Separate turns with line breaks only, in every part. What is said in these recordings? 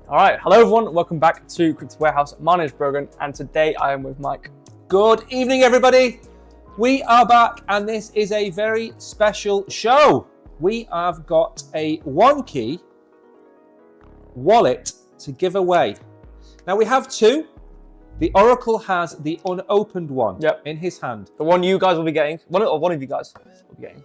All right, hello everyone, welcome back to Crypto Warehouse. My name is Brogan, and today I am with Mike.
Good evening, everybody. We are back, and this is a very special show. We have got a OneKey wallet to give away. Now, we have two. The Oracle has the unopened one in his hand.
The one you guys will be getting, one of you guys will be getting.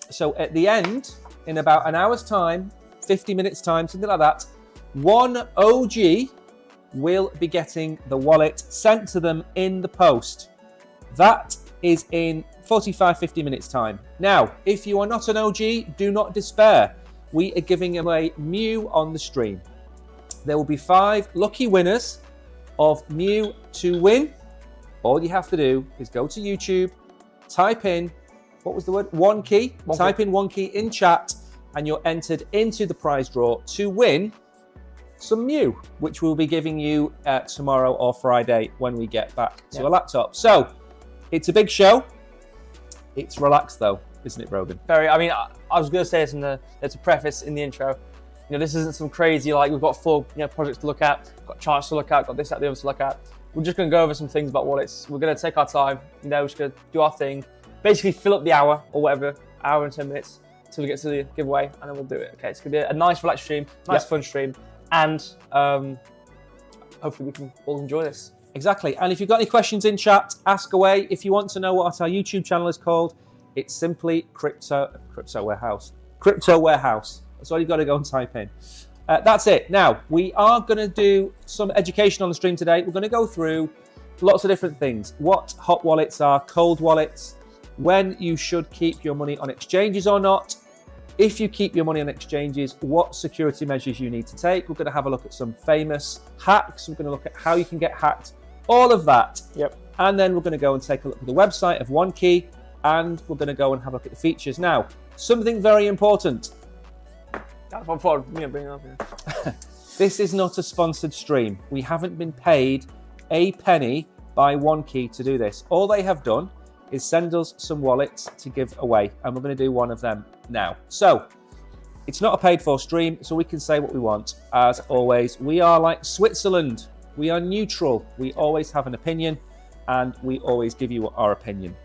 So at the end, in about an hour's time, 50 minutes time, something like that, one OG will be getting the wallet sent to them in the post. That is in 45-50 minutes time. Now, if you are not an OG, do not despair. We are giving away Mew on the stream. There will be 5 lucky winners of Mew to win. All you have to do is go to YouTube, type in, what was the word? OneKey. Type in OneKey in chat, and you're entered into the prize draw to win some Mew, which we'll be giving you tomorrow or Friday when we get back to a laptop. So it's a big show. It's relaxed though, isn't it, Brogan?
Very. I mean, I was going to say this there's a preface in the intro. You know, this isn't some crazy, like, we've got 4 projects to look at, got charts to look at, got this, that, the other to look at. We're just going to go over some things about wallets. We're going to take our time, we're just going to do our thing, basically fill up the hour or whatever, hour and 10 minutes until we get to the giveaway, and then we'll do it. Okay, it's going to be a nice, relaxed stream, nice, fun stream, and hopefully we can all enjoy this.
Exactly. And if you've got any questions in chat, ask away. If you want to know what our YouTube channel is called, it's simply Crypto Warehouse. Crypto Warehouse. That's all you've got to go and type in. That's it. Now, we are going to do some education on the stream today. We're going to go through lots of different things. What hot wallets are, cold wallets, when you should keep your money on exchanges or not. If you keep your money on exchanges, what security measures you need to take. We're going to have a look at some famous hacks. We're going to look at how you can get hacked. All of that. And then we're going to go and take a look at the website of OneKey, and we're going to go and have a look at the features. Now, something very important.
That's what I thought I'd bring up here.
This is not a sponsored stream. We haven't been paid a penny by OneKey to do this. All they have done is send us some wallets to give away, and we're going to do one of them now. So it's not a paid for stream, so we can say what we want. As always, we are like Switzerland. We are neutral. We always have an opinion, and we always give you our opinion.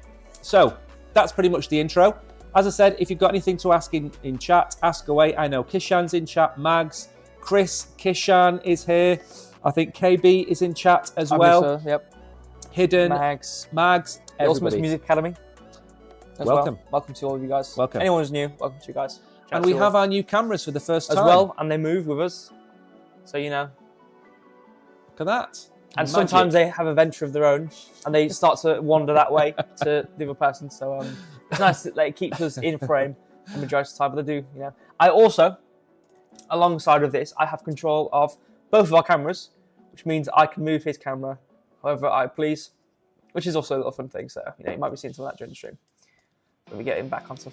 So that's pretty much the intro. As I said, if you've got anything to ask in chat, ask away. I know Kishan's in chat, Mags, Chris, Kishan is here. I think KB is in chat as well.
Yep.
Hidden,
Mags,
everybody.
Ultimate Music Academy.
Welcome.
Welcome to all of you guys.
Welcome.
Anyone who's new, welcome to you guys.
And we have our new cameras for the first time.
As well, and they move with us. So, you know.
Look at that.
And sometimes they have a venture of their own, and they start to wander that way to the other person. So it's nice that it keeps us in frame the majority of the time. But they do, you know. I also, alongside of this, I have control of both of our cameras, which means I can move his camera however I please, which is also a little fun thing. So, you know, you might be seeing some of that during the stream. Let me get him back onto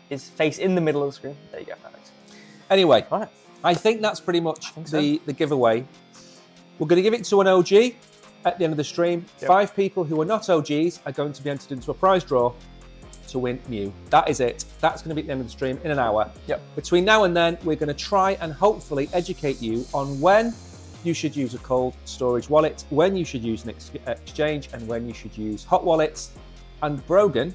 his face in the middle of the screen. There you go, perfect.
Anyway,
right.
I think that's pretty much the giveaway. We're going to give it to an OG at the end of the stream. 5 people who are not OGs are going to be entered into a prize draw to win Mew. That is it. That's going to be at the end of the stream in an hour. Between now and then, we're going to try and hopefully educate you on when you should use a cold storage wallet, when you should use an exchange, and when you should use hot wallets. And Brogan,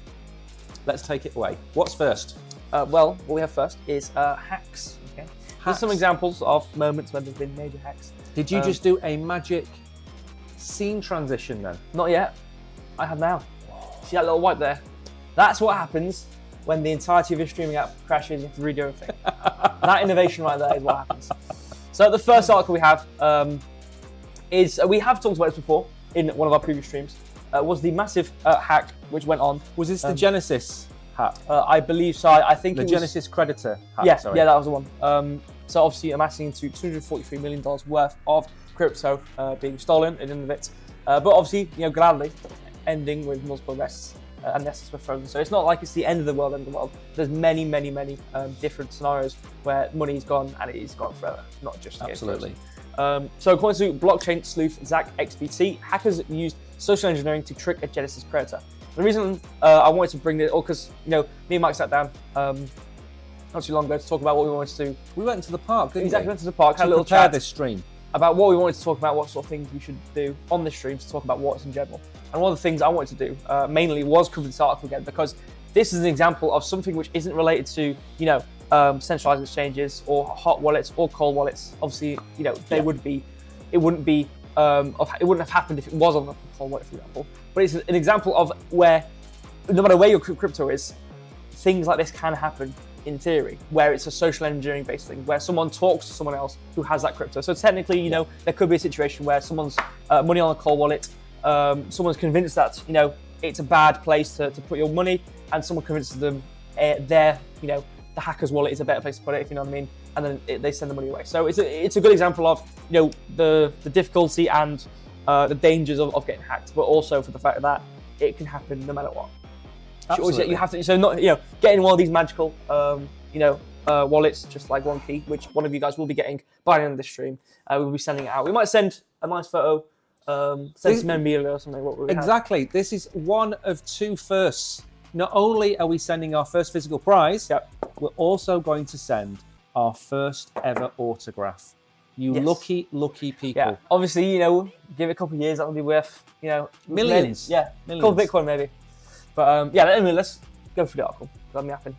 let's take it away. What's first?
Well, what we have first is hacks. Okay. Here's some examples of moments when there's been major hacks.
Did you just do a magic scene transition then?
Not yet. I have now. See that little wipe there? That's what happens when the entirety of your streaming app crashes. You have to redo everything. That innovation right there is what happens. So the first article we have is, we have talked about this before in one of our previous streams, was the massive hack which went on.
Was this the Genesis hack?
I believe so. I think
the Genesis Creditor hack.
Yeah, sorry. Yeah, that was the one. So obviously amassing into $243 million worth of crypto being stolen in the end of it. But obviously, you know, gladly ending with multiple arrests and nests were frozen. So it's not like it's the end of the world. There's many, many, many different scenarios where money's gone and it is gone forever, not just
absolutely.
So according to blockchain sleuth Zach XBT, hackers used social engineering to trick a Genesis creditor. The reason I wanted to bring this, because me and Mike sat down not too long ago to talk about what we wanted to do.
We went to the park, didn't
Exactly,
we?
went to the park, had a little
prepare
chat
this stream.
about what we wanted to talk about, what sort of things we should do on this stream to talk about wallets in general. And one of the things I wanted to do mainly was cover this article again, because this is an example of something which isn't related to, centralized exchanges or hot wallets or cold wallets. Obviously, they would be, it wouldn't have happened if it was on a cold wallet, for example. But it's an example of where, no matter where your crypto is, things like this can happen in theory, where it's a social engineering based thing, where someone talks to someone else who has that crypto. So technically, there could be a situation where someone's money on a cold wallet, someone's convinced that, it's a bad place to put your money, and someone convinces them the hacker's wallet is a better place to put it, if you know what I mean, and then they send the money away. So it's a good example of, the difficulty and the dangers of getting hacked, but also for the fact that it can happen no matter what.
Absolutely.
You have to, so not, getting one of these magical, wallets, just like OneKey, which one of you guys will be getting by the end of this stream. We'll be sending it out. We might send a nice photo, send some memorabilia or something. What we
exactly.
have.
This is one of two firsts. Not only are we sending our first physical prize, we're also going to send our first ever autograph. Lucky people.
Yeah. Obviously, give it a couple of years, that'll be worth,
millions.
Millions.
Millions.
Called Bitcoin maybe. But anyway, let's go through the article. I'm yapping.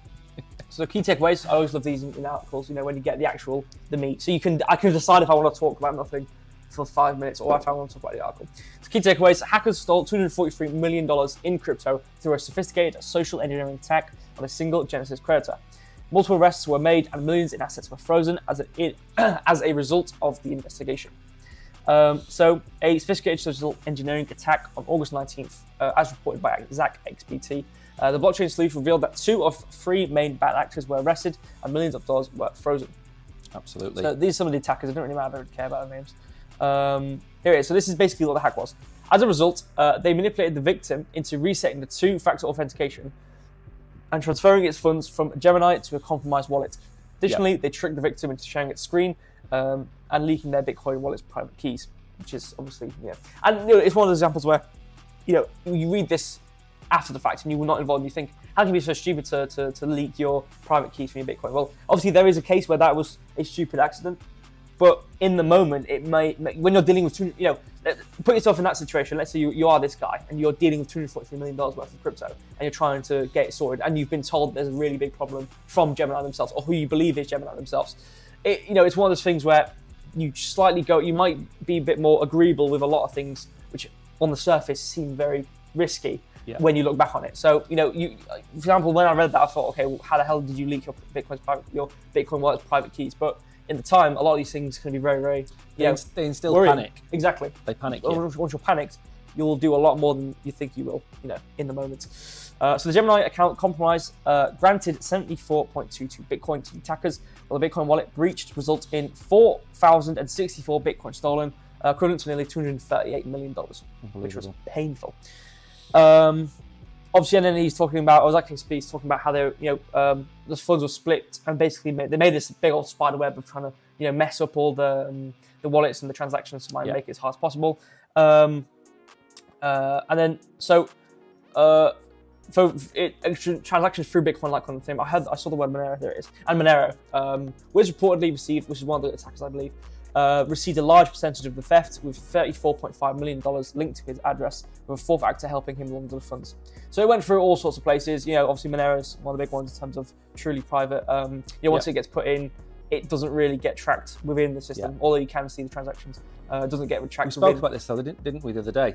So key takeaways, I always love these in articles, when you get the meat. So I can decide if I want to talk about nothing for 5 minutes or if I want to talk about the article. So key takeaways, hackers stole $243 million in crypto through a sophisticated social engineering attack on a single Genesis creditor. Multiple arrests were made and millions in assets were frozen as a result of the investigation. So a sophisticated social engineering attack on August 19th, as reported by ZachXBT. The blockchain sleuth revealed that 2 of 3 main bad actors were arrested and millions of dollars were frozen.
Absolutely.
So these are some of the attackers. It doesn't really matter. I don't care about their names. Here it is. So this is basically what the hack was. As a result, they manipulated the victim into resetting the 2-factor authentication and transferring its funds from Gemini to a compromised wallet. Additionally, they tricked the victim into sharing its screen and leaking their Bitcoin wallet's private keys, which is obviously, And it's one of those examples where, you read this after the fact and you were not involved and you think, how can you be so stupid to leak your private keys from your Bitcoin? Well, obviously there is a case where that was a stupid accident, but in the moment, it may, when you're dealing with, put yourself in that situation. Let's say you are this guy and you're dealing with $243 million worth of crypto and you're trying to get it sorted and you've been told there's a really big problem from Gemini themselves or who you believe is Gemini themselves. It's one of those things where you might be a bit more agreeable with a lot of things which on the surface seem very risky when you look back on it. So, for example, when I read that, I thought, okay, well, how the hell did you leak your Bitcoin wallet's private keys? But in the time, a lot of these things can be very, very,
they instill
worrying.
panic.
Exactly.
They panic.
Once you're panicked, you'll do a lot more than you think you will, in the moment. So the Gemini account compromise granted 74.22 Bitcoin to the attackers, while the Bitcoin wallet breached result in 4,064 Bitcoin stolen, equivalent to nearly $238 million, which was painful. Obviously, and then he's talking about, he's talking about how they, the funds were split and basically they made this big old spider web of trying to, mess up all the wallets and the transactions to make it as hard as possible. And then transactions through Bitcoin Litecoin and thing. I saw the word Monero. There it is. And Monero, was reportedly received, which is one of the attackers, I believe, received a large percentage of the theft, with $34.5 million linked to his address, with a 4th actor helping him launder the funds. So it went through all sorts of places. Obviously Monero is one of the big ones in terms of truly private. Once it gets put in, it doesn't really get tracked within the system, although you can see the transactions. It doesn't get tracked.
We spoke about this though, didn't we, the other day?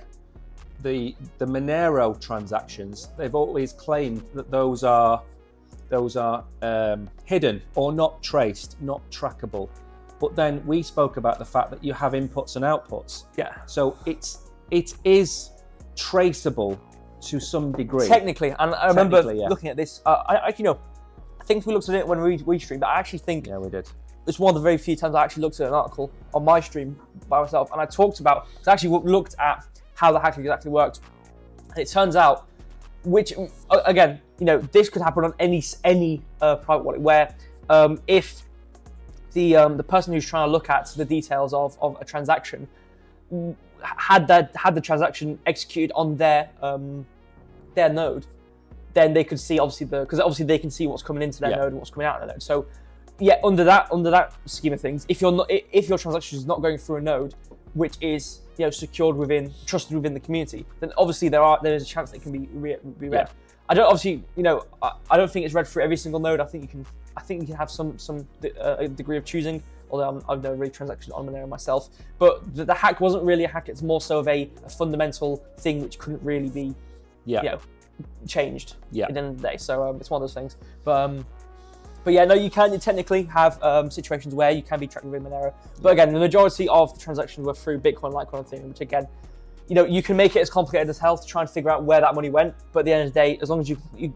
The Monero transactions, they've always claimed that those are hidden or not traced, not trackable. But then we spoke about the fact that you have inputs and outputs. Yeah. So it is traceable to some degree.
Technically, and I remember looking at this. I think we looked at it when we streamed, but I actually think
we did.
It's one of the very few times I actually looked at an article on my stream by myself, and I looked at how the hack exactly worked. And it turns out, which again, this could happen on any private wallet, where if the person who's trying to look at the details of a transaction had the transaction executed on their node, then they could see because obviously they can see what's coming into their
Yeah.
node and what's coming out of their node. So yeah, under that scheme of things, if your transaction is not going through a node which is secured trusted within the community, then obviously there is a chance that it can be read.
Yeah.
I don't I don't think it's read through every single node. I think you can have some degree of choosing. Although I've never really transacted on Monero myself, but the hack wasn't really a hack. It's more so of a fundamental thing which couldn't really be changed at the end of the day. So it's one of those things. But yeah, no, you can technically have situations where you can be tracked within Monero. But again, the majority of the transactions were through Bitcoin, Litecoin, Ethereum, which again, you can make it as complicated as hell to try and figure out where that money went. But at the end of the day, as long as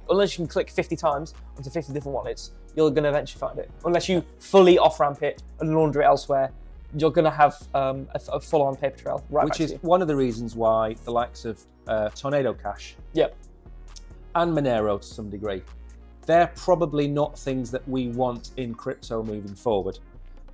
unless you can click 50 times onto 50 different wallets, you're going to eventually find it. Unless you fully off-ramp it and launder it elsewhere, you're going to have a full-on paper trail
which is one of the reasons why the likes of Tornado Cash and Monero to some degree, they're probably not things that we want in crypto moving forward.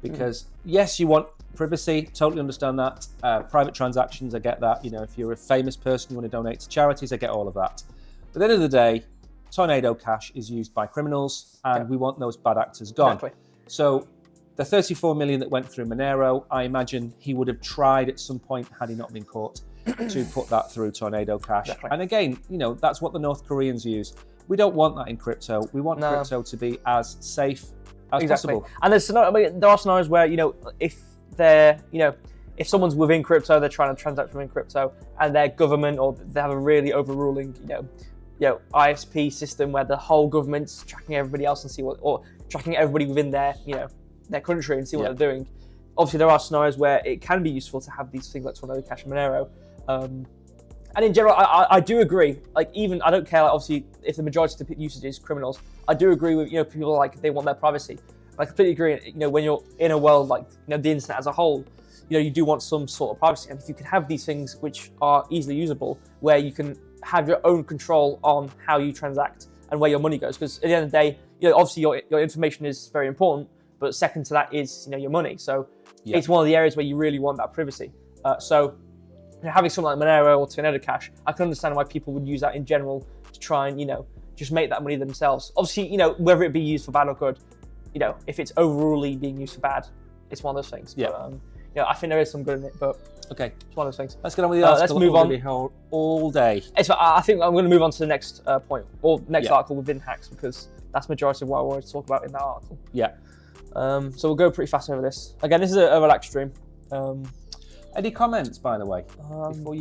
Because yes, you want privacy, totally understand that. Private transactions, I get that. If you're a famous person, you want to donate to charities, I get all of that. But at the end of the day, Tornado Cash is used by criminals, and we want those bad actors gone. Exactly. So the 34 million that went through Monero, I imagine he would have tried at some point, had he not been caught, to put that through Tornado Cash. Exactly. And again, that's what the North Koreans use. We don't want that in crypto. We want crypto to be as safe as possible. And
there are scenarios where, if they're, if someone's within crypto, they're trying to transact within crypto, and their government, or they have a really overruling, ISP system where the whole government's tracking everybody else and tracking everybody within their, their country and see what they're doing. Obviously, there are scenarios where it can be useful to have these things like Tornado Cash and Monero. And in general, I do agree. Like, even I don't care. Like, obviously, if the majority of the usage is criminals, I do agree with people like they want their privacy. I completely agree. When you're in a world like the internet as a whole, you do want some sort of privacy. And if you can have these things which are easily usable, where you can have your own control on how you transact and where your money goes, because at the end of the day, obviously your information is very important, but second to that is your money. So it's one of the areas where you really want that privacy. So having something like Monero or Tornado Cash, I can understand why people would use that in general to try and just make that money themselves. Obviously, whether it be used for bad or good, if it's overall being used for bad, it's one of those things. Yeah. But, I think there is some good in it, but
okay,
it's one of those things.
Let's get on with the article.
Let's move on
all day.
I think I'm going to move on to the next point or next article within hacks, because that's the majority of what I wanted to talk about in that article.
Yeah.
So we'll go pretty fast over this. Again, this is a relaxed stream.
Any comments, by the way?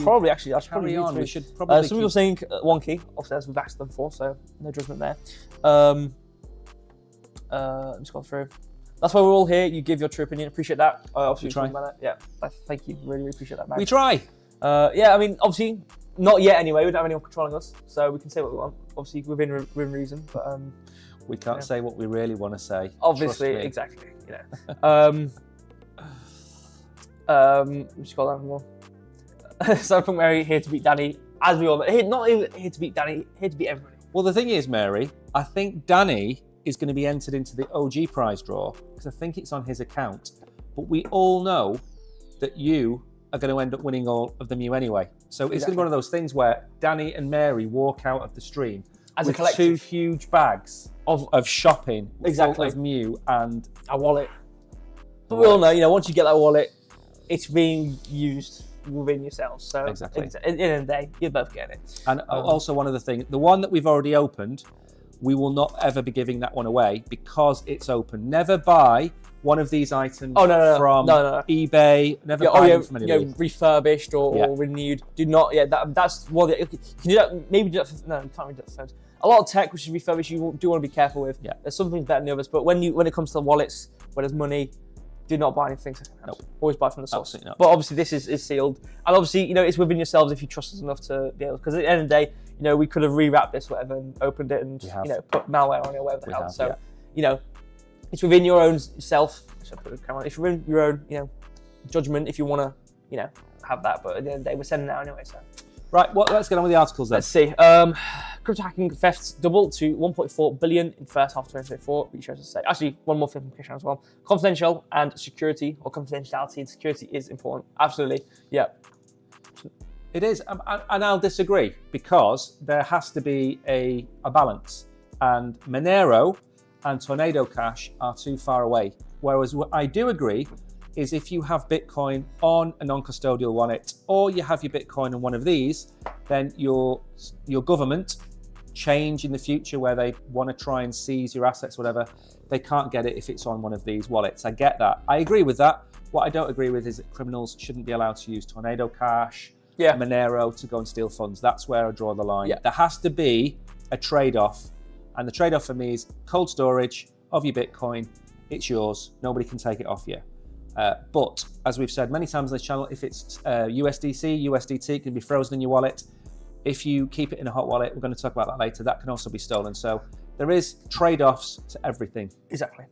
Probably, actually. I should
carry
probably
on. We should probably.
Some people saying OneKey, obviously, as we've asked them for, so no judgment there. Just go through. That's why we're all here. You give your true opinion. Appreciate that. Obviously,
we try.
About that. Yeah, thank you. Really, really appreciate that, man.
We try.
I mean, obviously, not yet anyway. We don't have anyone controlling us, so we can say what we want. Obviously, within reason, but
we can't say what we really want to say.
Obviously, exactly. Just got that more. So from Mary, here to beat Danny, as we all know. Not even here to beat Danny, here to beat everybody.
Well, the thing is, Mary, I think Danny is going to be entered into the OG prize draw, because I think it's on his account. But we all know that you are going to end up winning all of the Mew anyway. So it's going to be one of those things where Danny and Mary walk out of the stream
as
with
a collective.
2 huge bags of shopping, full of Mew and
a wallet. But we all know, once you get that wallet, it's being used within yourselves. So
exactly.
At the end of the day, you're both getting it.
And also one other thing, the one that we've already opened, we will not ever be giving that one away because it's open. Never buy one of these items from eBay. Never buy them from anybody.
Refurbished or renewed. Do not. Yeah, that's what you can do. That, maybe do that. No, you can't do that. A lot of tech which is refurbished, you do want to be careful with.
Yeah.
There's some things better than the others, but when it comes to wallets, where there's money, do not buy anything secondhand.
Nope.
Always buy from the source.
Absolutely not.
But obviously this is sealed, and obviously it's within yourselves if you trust us enough to be able. Because at the end of the day, we could have rewrapped this whatever and opened it and put malware on it or whatever the hell. So it's within your own self. It's within your own judgment if you want to have that. But at the end of the day, we're sending it out anyway. So
right, let's get on with the articles then.
Let's see. Crypto hacking thefts doubled to 1.4 billion in first half of 2024, which shows us say. Actually, one more thing as well. Confidential and security, or confidentiality and security is important. Absolutely. Yeah.
It is, and I'll disagree, because there has to be a balance. And Monero and Tornado Cash are too far away. Whereas what I do agree is if you have Bitcoin on a non-custodial wallet, or you have your Bitcoin on one of these, then your government change in the future where they want to try and seize your assets, whatever, they can't get it if it's on one of these wallets. I get that. I agree with that. What I don't agree with is that criminals shouldn't be allowed to use Tornado Cash, Monero to go and steal funds. That's where I draw the line. Yeah. There has to be a trade-off. And the trade-off for me is cold storage of your Bitcoin. It's yours. Nobody can take it off you. But as we've said many times on this channel, if it's USDC, USDT can be frozen in your wallet. If you keep it in a hot wallet, we're going to talk about that later, that can also be stolen. So there is trade-offs to everything.
Exactly.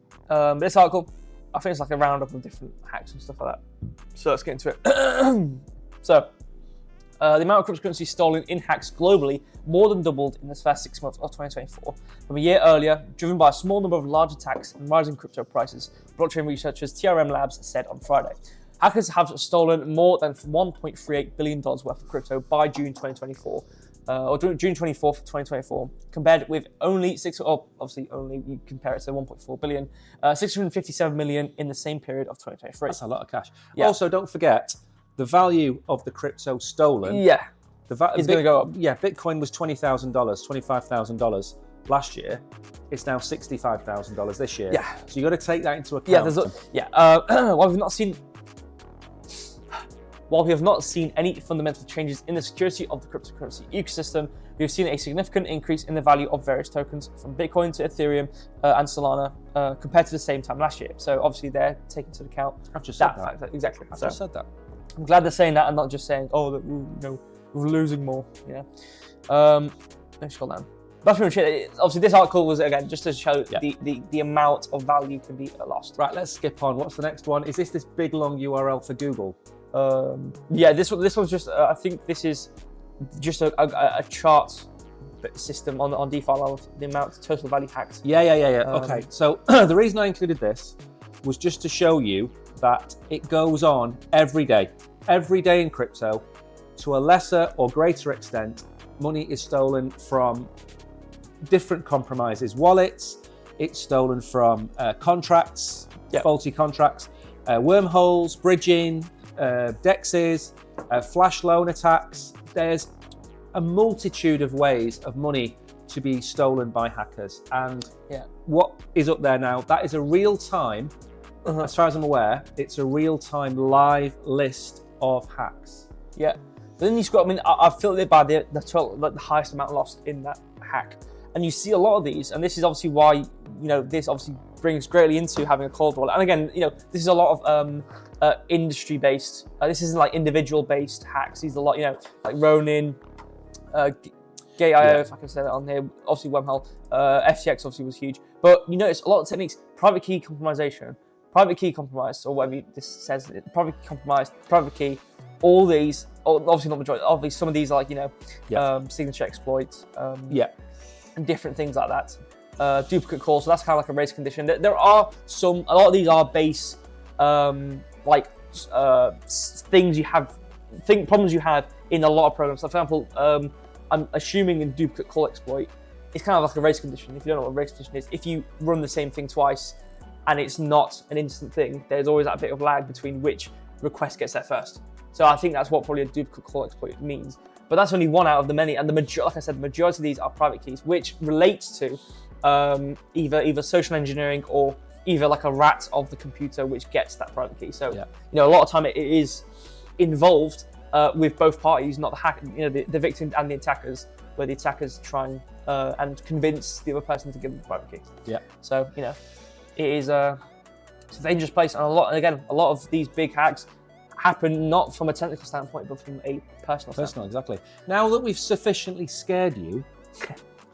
This article, I think it's like a roundup of different hacks and stuff like that. So let's get into it. So the amount of cryptocurrency stolen in hacks globally more than doubled in the first 6 months of 2024 from a year earlier, driven by a small number of large attacks and rising crypto prices, blockchain researchers TRM Labs said on Friday. Hackers have stolen more than $1.38 billion worth of crypto by June 2024, or June 24th, 2024, compared with only only you compare it to 1.4 billion, 657 million in the same period of 2023.
That's a lot of cash. Yeah. Also, don't forget the value of the crypto stolen.
Yeah, it's going to go up.
Yeah, Bitcoin was $20,000, $25,000 last year. It's now $65,000 this year.
Yeah.
So you got to take that into account.
While we have not seen any fundamental changes in the security of the cryptocurrency ecosystem, we have seen a significant increase in the value of various tokens, from Bitcoin to Ethereum and Solana, compared to the same time last year. So obviously they're taking into account
I've just said that
factor. Exactly.
I've just said that.
I'm glad they're saying that and not just saying, oh, that we're losing more. Yeah. Let's scroll down. That's pretty much it. Obviously, this article was, again, just to show the amount of value can be lost.
Right, let's skip on. What's the next one? Is this big long URL for Google?
Yeah, this one's just, I think this is just a chart system on DeFi of the amount of total value hacked.
Yeah. Okay, so the reason I included this was just to show you that it goes on every day in crypto. To a lesser or greater extent, money is stolen from different compromises. Wallets, it's stolen from contracts, faulty contracts, wormholes, bridging, dexes, flash loan attacks. There's a multitude of ways of money to be stolen by hackers. And what is up there now, that is a real-time, as far as I'm aware, it's a real-time live list of hacks.
Yeah. But then you've got, I've filtered it by the total, like the highest amount lost in that hack. And you see a lot of these, and this is obviously why, this obviously brings greatly into having a cold wallet. And again, this is a lot of industry-based, this isn't like individual-based hacks. These are a lot, like Ronin, Gate.io, if I can say that on here, obviously Wormhole, FTX obviously was huge. But you notice a lot of techniques, private key compromisation, private key compromised, or whatever this says, private key compromised, private key, all these, obviously not majority, obviously some of these are like, signature exploits, and different things like that. Duplicate calls, so that's kind of like a race condition. There are a lot of these are base, things you have, problems you have in a lot of programs. So for example, I'm assuming in duplicate call exploit, it's kind of like a race condition. If you don't know what a race condition is, if you run the same thing twice and it's not an instant thing, there's always that bit of lag between which request gets there first. So I think that's what probably a duplicate call exploit means. But that's only one out of the many, and like I said, the majority of these are private keys, which relates to either social engineering or either like a rat of the computer which gets that private key. So a lot of time it is involved with both parties, not the hacker, the victim and the attackers, where the attackers try and convince the other person to give them the private key. Yeah. So it is it's a dangerous place, and a lot of these big hacks happen not from a technical standpoint, but from a personal standpoint.
Exactly. Now that we've sufficiently scared you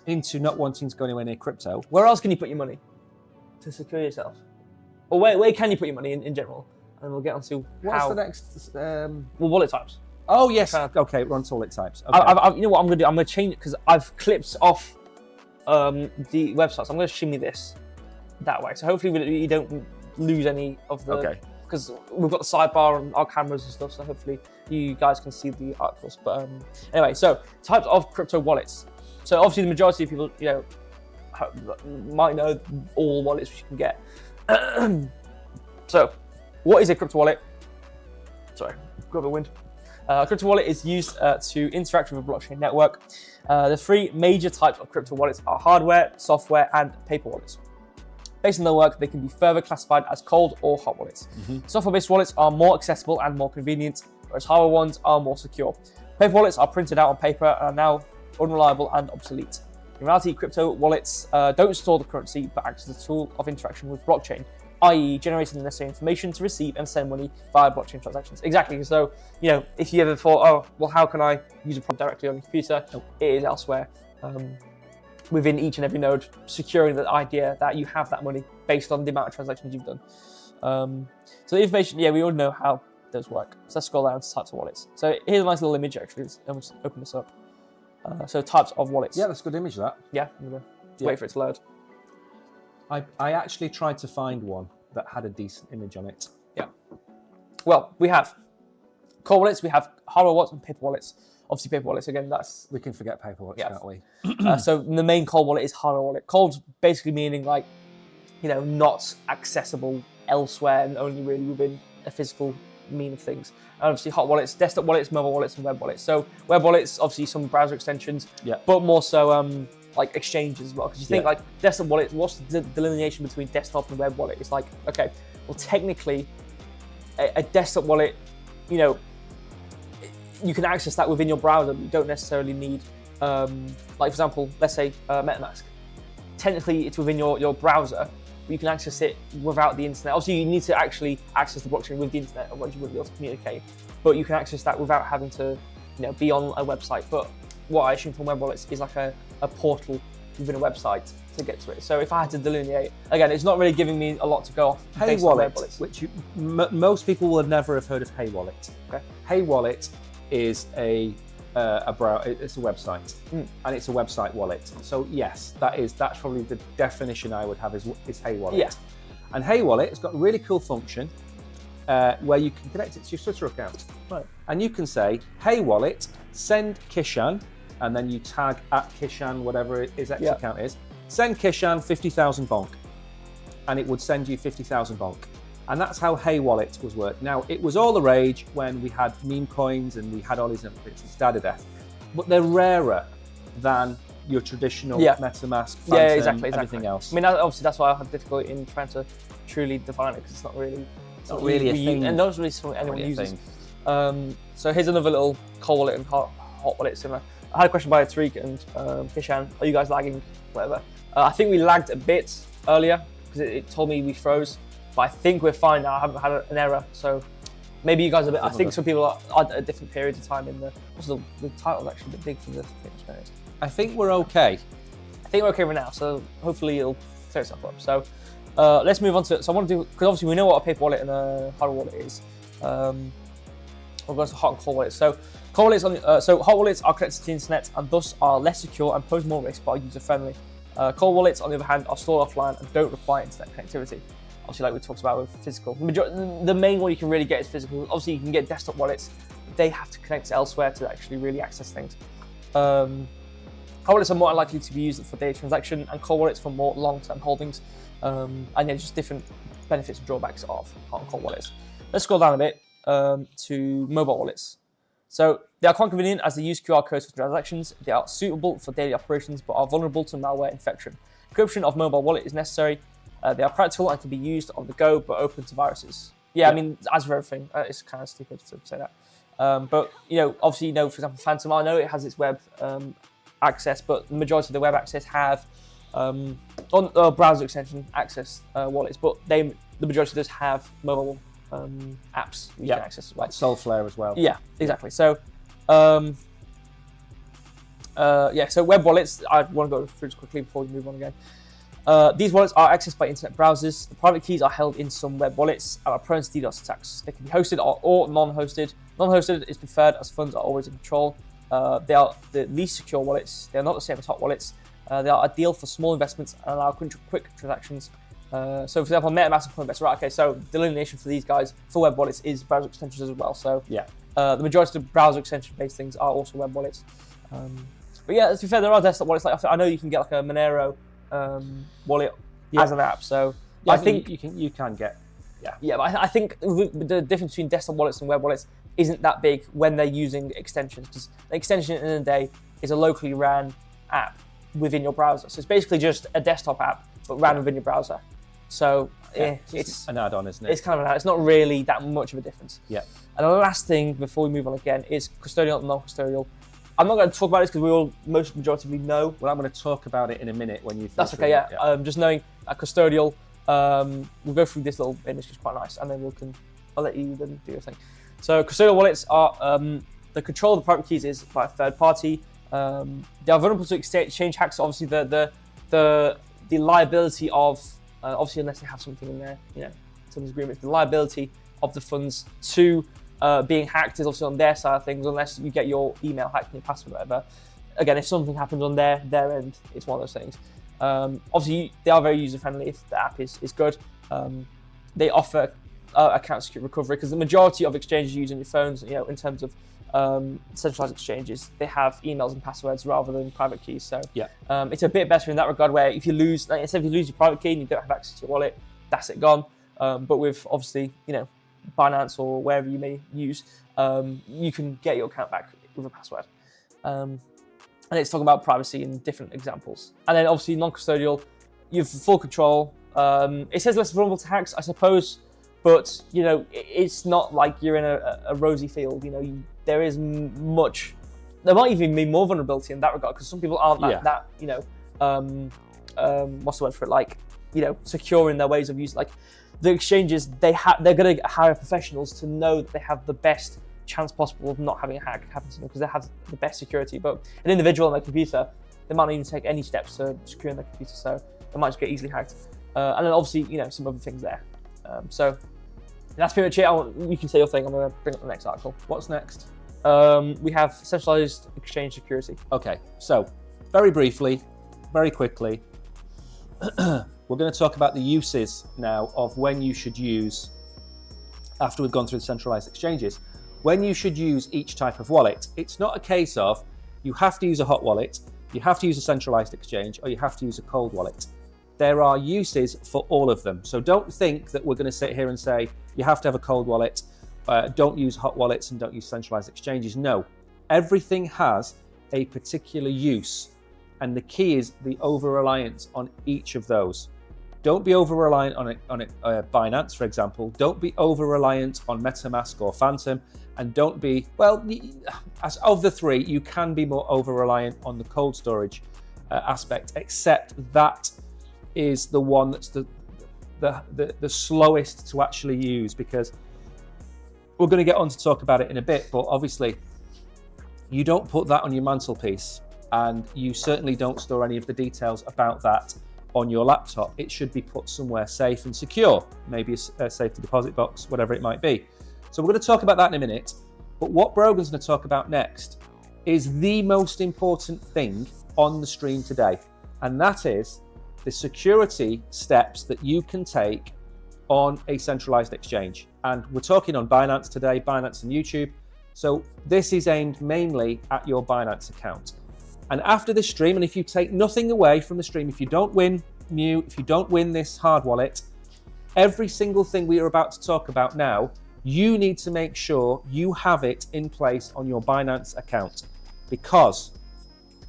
into not wanting to go anywhere near crypto,
where else can you put your money to secure yourself? Or where can you put your money in general? And we'll get on to
what's the next?
Wallet types.
Oh yes. Okay, we're on to wallet types. Okay.
You know what I'm going to do? I'm going to change it because I've clipped off the websites. I'm going to shimmy this that way. So hopefully you don't lose any of the because we've got the sidebar and our cameras and stuff, so hopefully you guys can see the articles. But anyway, so types of crypto wallets. So obviously the majority of people, might know all wallets which you can get. So what is a crypto wallet? Sorry, got the wind. A crypto wallet is used to interact with a blockchain network. The three major types of crypto wallets are hardware, software, and paper wallets. Based on their work, they can be further classified as cold or hot wallets. Software-based wallets are more accessible and more convenient, whereas hardware ones are more secure. Paper wallets are printed out on paper and are now unreliable and obsolete. In reality, crypto wallets don't store the currency, but act as a tool of interaction with blockchain, i.e. generating the necessary information to receive and send money via blockchain transactions. Exactly. So, if you ever thought, oh, well, how can I use a prompt directly on your computer? It is elsewhere. Within each and every node, securing the idea that you have that money based on the amount of transactions you've done. So the information, we all know how those work. So let's scroll down to types of wallets. So here's a nice little image, actually. I'll just open this up. So types of wallets.
Yeah, that's a good image, that.
Yeah, I'm gonna wait for it to load.
I actually tried to find one that had a decent image on it.
Yeah. Well, we have cold wallets, we have hardware wallets, and paper wallets. Obviously, paper wallets, again, that's...
We can forget paper wallets, can't we?
So the main cold wallet is hardware wallet. Cold basically meaning not accessible elsewhere and only really within a physical mean of things. And obviously hot wallets, desktop wallets, mobile wallets, and web wallets. So web wallets, obviously some browser extensions, but more so exchanges as well. Because you think desktop wallets, what's the delineation between desktop and web wallet? It's like, okay, well technically a desktop wallet, you can access that within your browser, but you don't necessarily need, for example, let's say MetaMask. Technically, it's within your browser, but you can access it without the internet. Obviously, you need to actually access the blockchain with the internet, otherwise you wouldn't be able to communicate. But you can access that without having to, be on a website. But what I assume from web wallets is like a portal within a website to get to it. So if I had to delineate, again, it's not really giving me a lot to go off.
Hey Wallet, which most people will never have heard of Hey Wallet.
Okay.
Hey Wallet is it's a website, and it's a website wallet. So yes, that's probably the definition I would have is Hey Wallet.
Yeah.
And Hey Wallet has got a really cool function where you can connect it to your Twitter account.
Right.
And you can say, Hey Wallet, send Kishan, and then you tag at Kishan, whatever his X account is, send Kishan 50,000 bonk. And it would send you 50,000 bonk. And that's how Hey Wallet was worked. Now, it was all the rage when we had meme coins and we had all these different things. It's data death. But they're rarer than your traditional MetaMask, Phantom,
exactly.
everything else.
I mean, obviously, that's why I have difficulty in trying to truly define it, because it's not really
a thing.
And not really something anyone uses. So here's another little cold wallet and hot wallet similar. I had a question by Tariq and Kishan. Are you guys lagging? Whatever. I think we lagged a bit earlier because it told me we froze. But I think we're fine now. I haven't had an error, so maybe you guys are a bit. I think some people are at different periods of time in the. Also, the title's actually a bit big for the thing.
I think we're okay.
I think we're okay for now. So hopefully it'll clear itself up. So let's move on to. So I want to do, because obviously we know what a paper wallet and a hardware wallet is. We'll go to hot and cold wallets. So cold wallets hot wallets are connected to the internet and thus are less secure and pose more risk, but are user friendly. Cold wallets, on the other hand, are stored offline and don't require internet connectivity. Obviously, like we talked about with physical. The main one you can really get is physical. Obviously, you can get desktop wallets, but they have to connect elsewhere to actually really access things. Hot wallets are more likely to be used for daily transaction, and cold wallets for more long-term holdings. And just different benefits and drawbacks of hot and cold wallets. Let's scroll down a bit to mobile wallets. So they are quite convenient as they use QR codes for transactions. They are suitable for daily operations, but are vulnerable to malware infection. Encryption of mobile wallet is necessary. They are practical and can be used on the go, but open to viruses. I mean, as with everything, it's kind of stupid to say that. But, obviously, for example, Phantom, I know it has its web access, but the majority of the web access have on browser extension access wallets, but the majority of those have mobile apps you can access.
Like Soulflare as well.
Yeah, exactly. So, so web wallets, I want to go through this quickly before we move on again. These wallets are accessed by internet browsers. The private keys are held in some web wallets and are prone to DDoS attacks. They can be hosted or non-hosted. Non-hosted is preferred as funds are always in control. They are the least secure wallets. They are not the same as hot wallets. They are ideal for small investments and allow quick transactions. So for example, MetaMask and Coinbase, right? Okay, so delineation for these guys for web wallets is browser extensions as well. So
Yeah.
The majority of browser extension-based things are also web wallets. But yeah, to be fair, there are desktop wallets. Like I know you can get like a Monero wallet as an app. So
Yeah,
I think
you can get.
Yeah, but I think the difference between desktop wallets and web wallets isn't that big when they're using extensions, because an extension at the end of the day is a locally ran app within your browser. So it's basically just a desktop app, but ran within your browser. So it's
an add-on, isn't it?
It's kind of an add-on. It's not really that much of a difference.
Yeah.
And the last thing before we move on again is custodial and non-custodial. I'm not going to talk about this because we all most majoritively know.
Well, I'm going to talk about it in a minute when you.
That's okay. Yeah. Just knowing a custodial. We'll go through this little image, which is quite nice, and then I'll let you then do your thing. So custodial wallets are the control of the private keys is by a third party. They are vulnerable to exchange hacks. Obviously, the liability of obviously unless they have something in there, some agreements, the liability of the funds to being hacked is obviously on their side of things, unless you get your email hacked and your password, whatever. Again, if something happens on their end, it's one of those things. Obviously, they are very user-friendly if the app is good. They offer account security recovery because the majority of exchanges using your phones, in terms of centralized exchanges, they have emails and passwords rather than private keys. So it's a bit better in that regard, where if you lose, instead of you lose your private key and you don't have access to your wallet, that's it gone. But with obviously, Binance or wherever you may use, you can get your account back with a password. And it's talking about privacy in different examples. And then obviously non-custodial, you have full control. It says less vulnerable to hacks, I suppose, but it's not like you're in a rosy field. There is there might even be more vulnerability in that regard, because some people aren't what's the word for it? Like, secure in their ways of use. Like the exchanges, they're going to hire professionals to know that they have the best chance possible of not having a hack happen to them, because they have the best security. But an individual on their computer, they might not even take any steps to secure their computer, so they might just get easily hacked. And then obviously, some other things there. So that's pretty much it. You can say your thing. I'm going to bring up the next article.
What's next?
We have centralized exchange security.
Okay, so very briefly, very quickly, we're going to talk about the uses now of when you should use, after we've gone through the centralized exchanges, when you should use each type of wallet. It's not a case of you have to use a hot wallet, you have to use a centralized exchange, or you have to use a cold wallet. There are uses for all of them. So don't think that we're going to sit here and say you have to have a cold wallet, don't use hot wallets and don't use centralized exchanges. No, everything has a particular use, and the key is the over-reliance on each of those. Don't be over-reliant on Binance, for example. Don't be over-reliant on MetaMask or Phantom, and don't be, as of the three, you can be more over-reliant on the cold storage aspect, except that is the one that's the slowest to actually use, because we're going to get on to talk about it in a bit, but obviously you don't put that on your mantelpiece, and you certainly don't store any of the details about that on your laptop. It should be put somewhere safe and secure, maybe a safety deposit box, whatever it might be. So we're going to talk about that in a minute, but what Brogan's going to talk about next is the most important thing on the stream today, and that is the security steps that you can take on a centralized exchange. And we're talking on Binance today, Binance and YouTube. So this is aimed mainly at your Binance account. And after this stream, and if you take nothing away from the stream, if you don't win Mew, if you don't win this hard wallet, every single thing we are about to talk about now, you need to make sure you have it in place on your Binance account. Because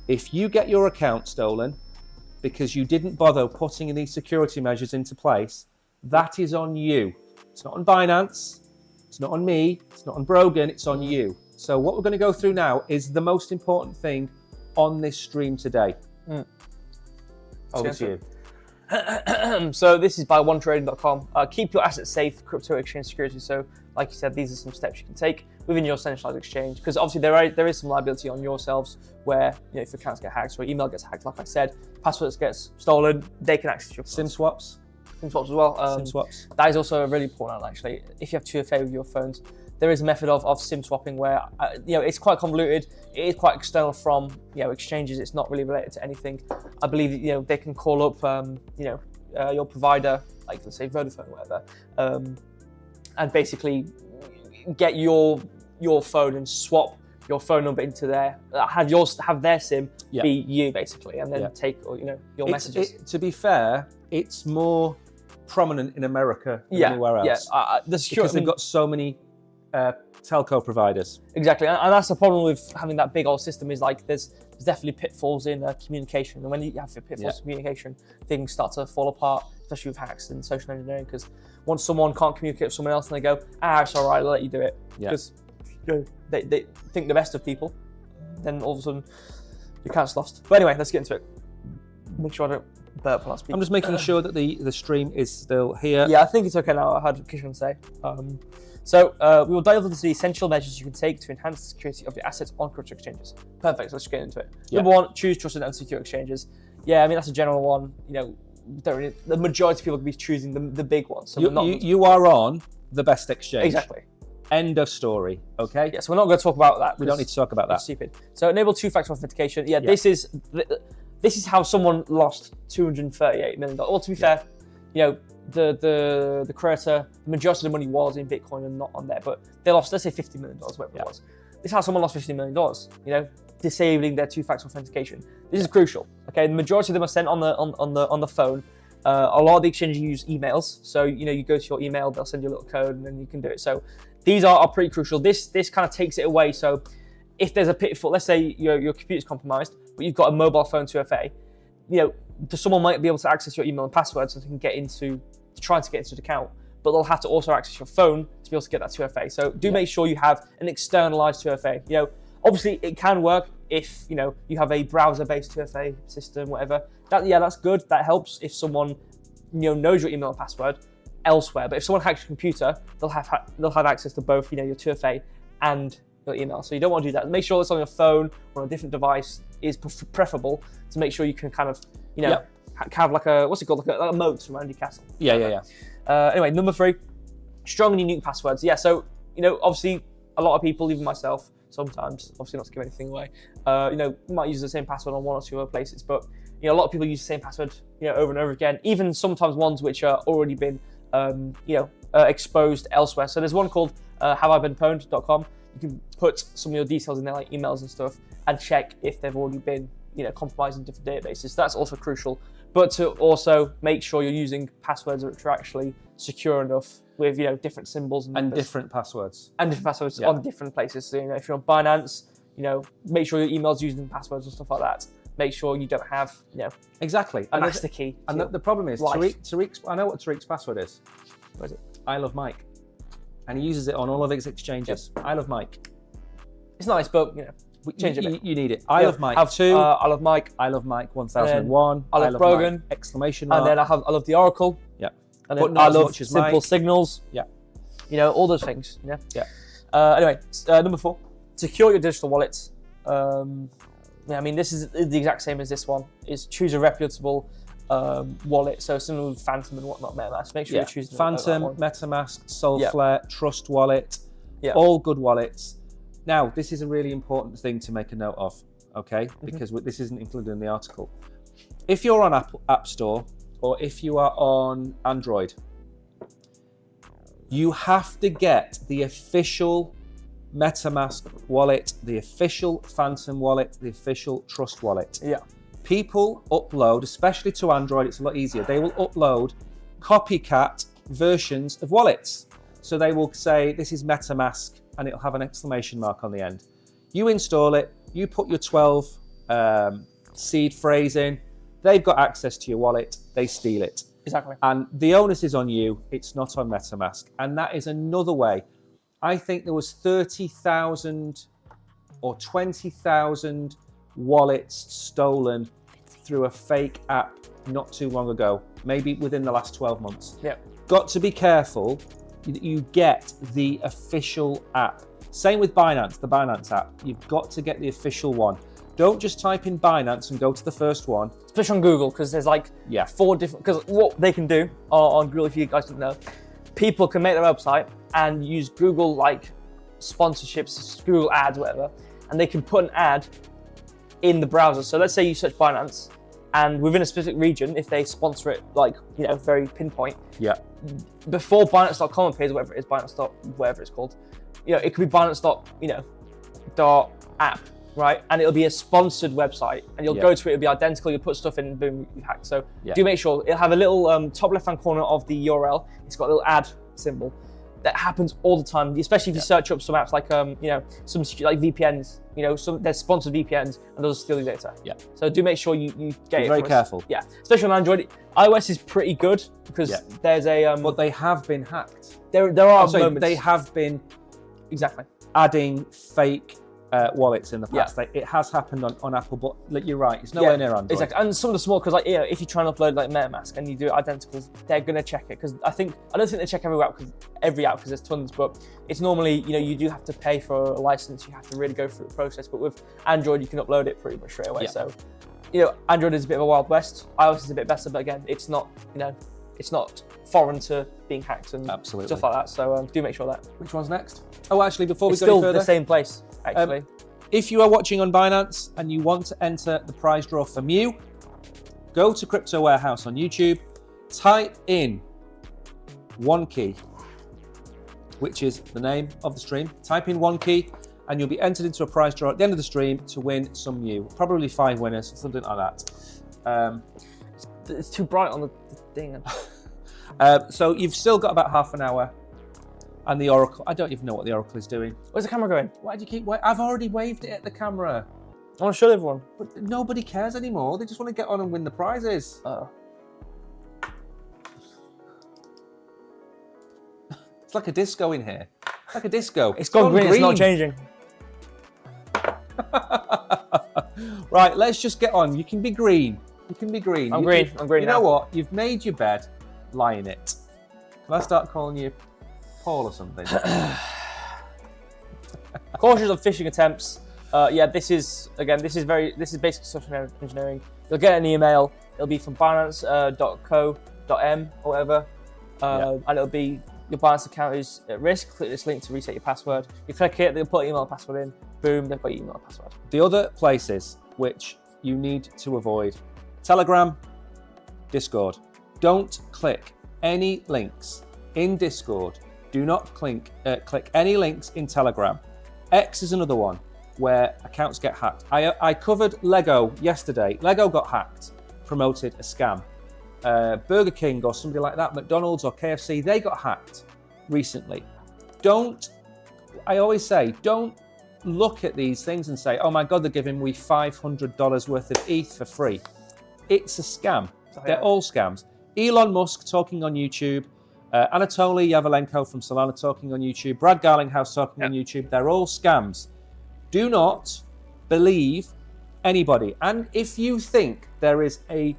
if you get your account stolen because you didn't bother putting these security measures into place, that is on you. It's not on Binance, it's not on me, it's not on Brogan, it's on you. So what we're going to go through now is the most important thing on this stream today. Over to you.
So this is by OneTrading.com. Keep your assets safe, crypto exchange security. So like you said, these are some steps you can take within your centralized exchange, because obviously there is some liability on yourselves where, if your accounts get hacked or email gets hacked, like I said, passwords gets stolen, they can access your
SIM swaps.
SIM swaps as well.
SIM swaps.
That is also a really important one, actually. If you have 2FA with your phones, there is a method of SIM swapping where it's quite convoluted. It is quite external from exchanges. It's not really related to anything. I believe they can call up your provider, like let's say Vodafone or whatever, and basically get your phone and swap your phone number into their have their SIM be you basically, and then take your messages.
To be fair, it's more prominent in America than anywhere else. Because they've got so many telco providers.
Exactly, and that's the problem with having that big old system. Is like there's definitely pitfalls in communication, and when you have pitfalls in communication, things start to fall apart, especially with hacks and social engineering. Because once someone can't communicate with someone else, and they go, it's all right, I'll let you do it, because they think the best of people, then all of a sudden your account's lost. But anyway, let's get into it. Make sure I don't burp while I speak.
I'm just making sure that the stream is still here.
Yeah, I think it's okay now. I heard Kishan say. So we will dive into the essential measures you can take to enhance the security of your assets on crypto exchanges. Perfect. So let's get into it. Number one, choose trusted and secure exchanges. Yeah, I mean that's a general one. The majority of people will be choosing the big ones. So
you are on the best exchange.
Exactly.
End of story. Okay.
Yeah. So we're not going to talk about that.
We don't need to talk about that.
Stupid. So enable two-factor authentication. Yeah. This is how someone lost $238 million. Well, to be fair, the creator, the majority of the money was in Bitcoin and not on there, but they lost, let's say, $50 million, whatever it was. This is how someone lost $50 million. Disabling their two-factor authentication. This is crucial. Okay, the majority of them are sent on the phone. A lot of the exchanges use emails, so you go to your email, they'll send you a little code, and then you can do it. So these are pretty crucial. This kind of takes it away. So if there's a pitfall, let's say your computer's compromised, but you've got a mobile phone 2FA, someone might be able to access your email and password so they can try to get into the account, but they'll have to also access your phone to be able to get that 2FA. So do make sure you have an externalized 2FA. Obviously it can work if you have a browser-based 2FA system, whatever. That's good. That helps if someone knows your email and password elsewhere. But if someone hacks your computer, they'll have access to both your 2FA and your email. So you don't want to do that. Make sure it's on your phone or on a different device is preferable to make sure you can kind of have like a what's it called, like a moat around your castle. Anyway, number 3, strong and unique passwords. Yeah, so obviously a lot of people, even myself, sometimes, obviously not to give anything away, might use the same password on one or two other places, but a lot of people use the same password over and over again, even sometimes ones which are already been exposed elsewhere. So there's one called haveibeenpwned.com. You can put some of your details in there, like emails and stuff, and check if they've already been compromised in different databases. So that's also crucial. But to also make sure you're using passwords which are actually secure enough with different symbols and
different passwords
on different places. So if you're on Binance, make sure your email's using passwords and stuff like that. Make sure you don't have
exactly
a master key.
And the problem is Tariq's. I know what Tariq's password is.
What is it?
I love Mike, and he uses it on all of his exchanges. I love Mike.
It's nice, but change it.
You need it. I love Mike 2.
I love Mike.
I love Mike 1001.
I love Brogan.
Mike, exclamation mark.
And then I love the Oracle.
Yeah.
And then I love Simple
Mike.
Signals.
Yeah.
All those things. Yeah.
Yeah.
Number 4, secure your digital wallets. I mean, this is the exact same as this one. Is choose a reputable wallet. So similar with Phantom and whatnot, MetaMask. Make sure you're choosing
Phantom, MetaMask, Soulflare, Trust Wallet. All good wallets. Now, this is a really important thing to make a note of, okay? Because this isn't included in the article. If you're on App Store or if you are on Android, you have to get the official MetaMask wallet, the official Phantom wallet, the official Trust wallet.
Yeah.
People upload, especially to Android, it's a lot easier. They will upload copycat versions of wallets. So they will say, this is MetaMask, and it'll have an exclamation mark on the end. You install it, you put your 12 seed phrase in, they've got access to your wallet, they steal it.
Exactly.
And the onus is on you, it's not on MetaMask. And that is another way. I think there was 30,000 or 20,000 wallets stolen through a fake app not too long ago, maybe within the last 12 months.
Yeah.
Got to be careful that you get the official app. Same with Binance, the Binance app. You've got to get the official one. Don't just type in Binance and go to the first one.
Especially on Google, because there's like 4 different, because what they can do on Google, if you guys don't know, people can make their website and use Google like sponsorships, Google ads, whatever, and they can put an ad in the browser. So let's say you search Binance and within a specific region, if they sponsor it, like, you know, very pinpoint,
Yeah.
before Binance.com appears, whatever it is, whatever it's called, you know, it could be Binance.app, right? And it'll be a sponsored website, and you'll go to it, it'll be identical, you'll put stuff in, and boom, you've hacked. So do make sure, it'll have a little top left-hand corner of the URL, it's got a little ad symbol. That happens all the time, especially if you search up some apps like, you know, some like VPNs, you know, there's sponsored VPNs, and those are stealing data.
Yeah.
So do make sure you get it.
Very careful.
Yeah, especially on Android. iOS is pretty good because there's a.
But they have been hacked.
There are moments.
They have been adding fake wallets in the past. It has happened on Apple, but like, you're right, it's nowhere near Android.
Exactly, and some of the small, because like, you know, if you try and upload like MetaMask and you do it identical, they're gonna check it, because I don't think they check every app because there's tons, but it's normally, you know, you do have to pay for a license, you have to really go through the process, but with Android you can upload it pretty much straight away. So, you know, Android is a bit of a wild west, iOS is a bit better, but again, it's not, you know, it's not foreign to being hacked and stuff like that, so do make sure that.
Which one's next? Oh, actually, before we go
still
any further,
the same place, actually.
If you are watching on Binance and you want to enter the prize draw for Mew, go to Crypto Warehouse on YouTube, type in OneKey, which is the name of the stream. Type in OneKey and you'll be entered into a prize draw at the end of the stream to win some Mew. Probably 5 winners, something like that.
It's too bright on the thing.
So you've still got about half an hour. And the Oracle, I don't even know what the Oracle is doing.
Where's the camera going?
Why do you keep I've already waved it at the camera.
I want to show everyone.
But nobody cares anymore. They just want to get on and win the prizes.
Oh.
It's like a disco in here. It's like a disco.
It's gone green, it's not changing.
Right, let's just get on. You can be green. You can be green.
I'm green
You know what? You've made your bed. Lie in it. Can I start calling you Paul or something?
Cautious of phishing attempts. This is basically social engineering. You'll get an email. It'll be from Binance.co.m or whatever, and it'll be your Binance account is at risk. Click this link to reset your password. You click it, they'll put email and password in. Boom, they've got your email and password.
The other places which you need to avoid: Telegram, Discord. Don't click any links in Discord. Do not click any links in Telegram. X is another one where accounts get hacked. I covered Lego yesterday. Lego got hacked, promoted a scam. Burger King or somebody like that, McDonald's or KFC, they got hacked recently. I always say, don't look at these things and say, oh my God, they're giving me $500 worth of ETH for free. It's a scam. They're all scams. Elon Musk talking on YouTube, Anatoly Yavalenko from Solana talking on YouTube, Brad Garlinghouse talking on YouTube. They're all scams. Do not believe anybody. And if you think there is a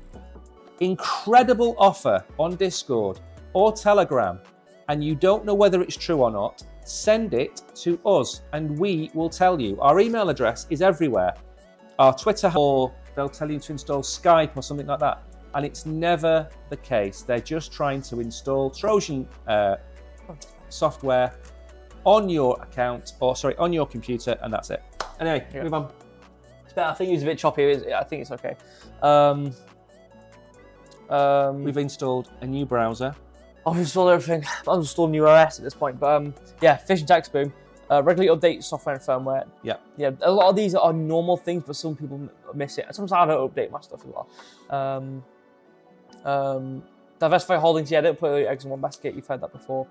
incredible offer on Discord or Telegram and you don't know whether it's true or not, send it to us and we will tell you. Our email address is everywhere. Our Twitter, or they'll tell you to install Skype or something like that. And it's never the case. They're just trying to install Trojan software on your account, on your computer, and that's it. Anyway, move on.
It's better. I think it's a bit choppy. I think it's okay.
We've installed a new browser.
I've installed everything. I've installed new OS at this point. But phishing tax boom. Regularly update software and firmware. Yeah. A lot of these are normal things, but some people miss it. Sometimes I don't update my stuff as well. Diversify holdings. Don't put all your eggs in one basket. You've heard that before.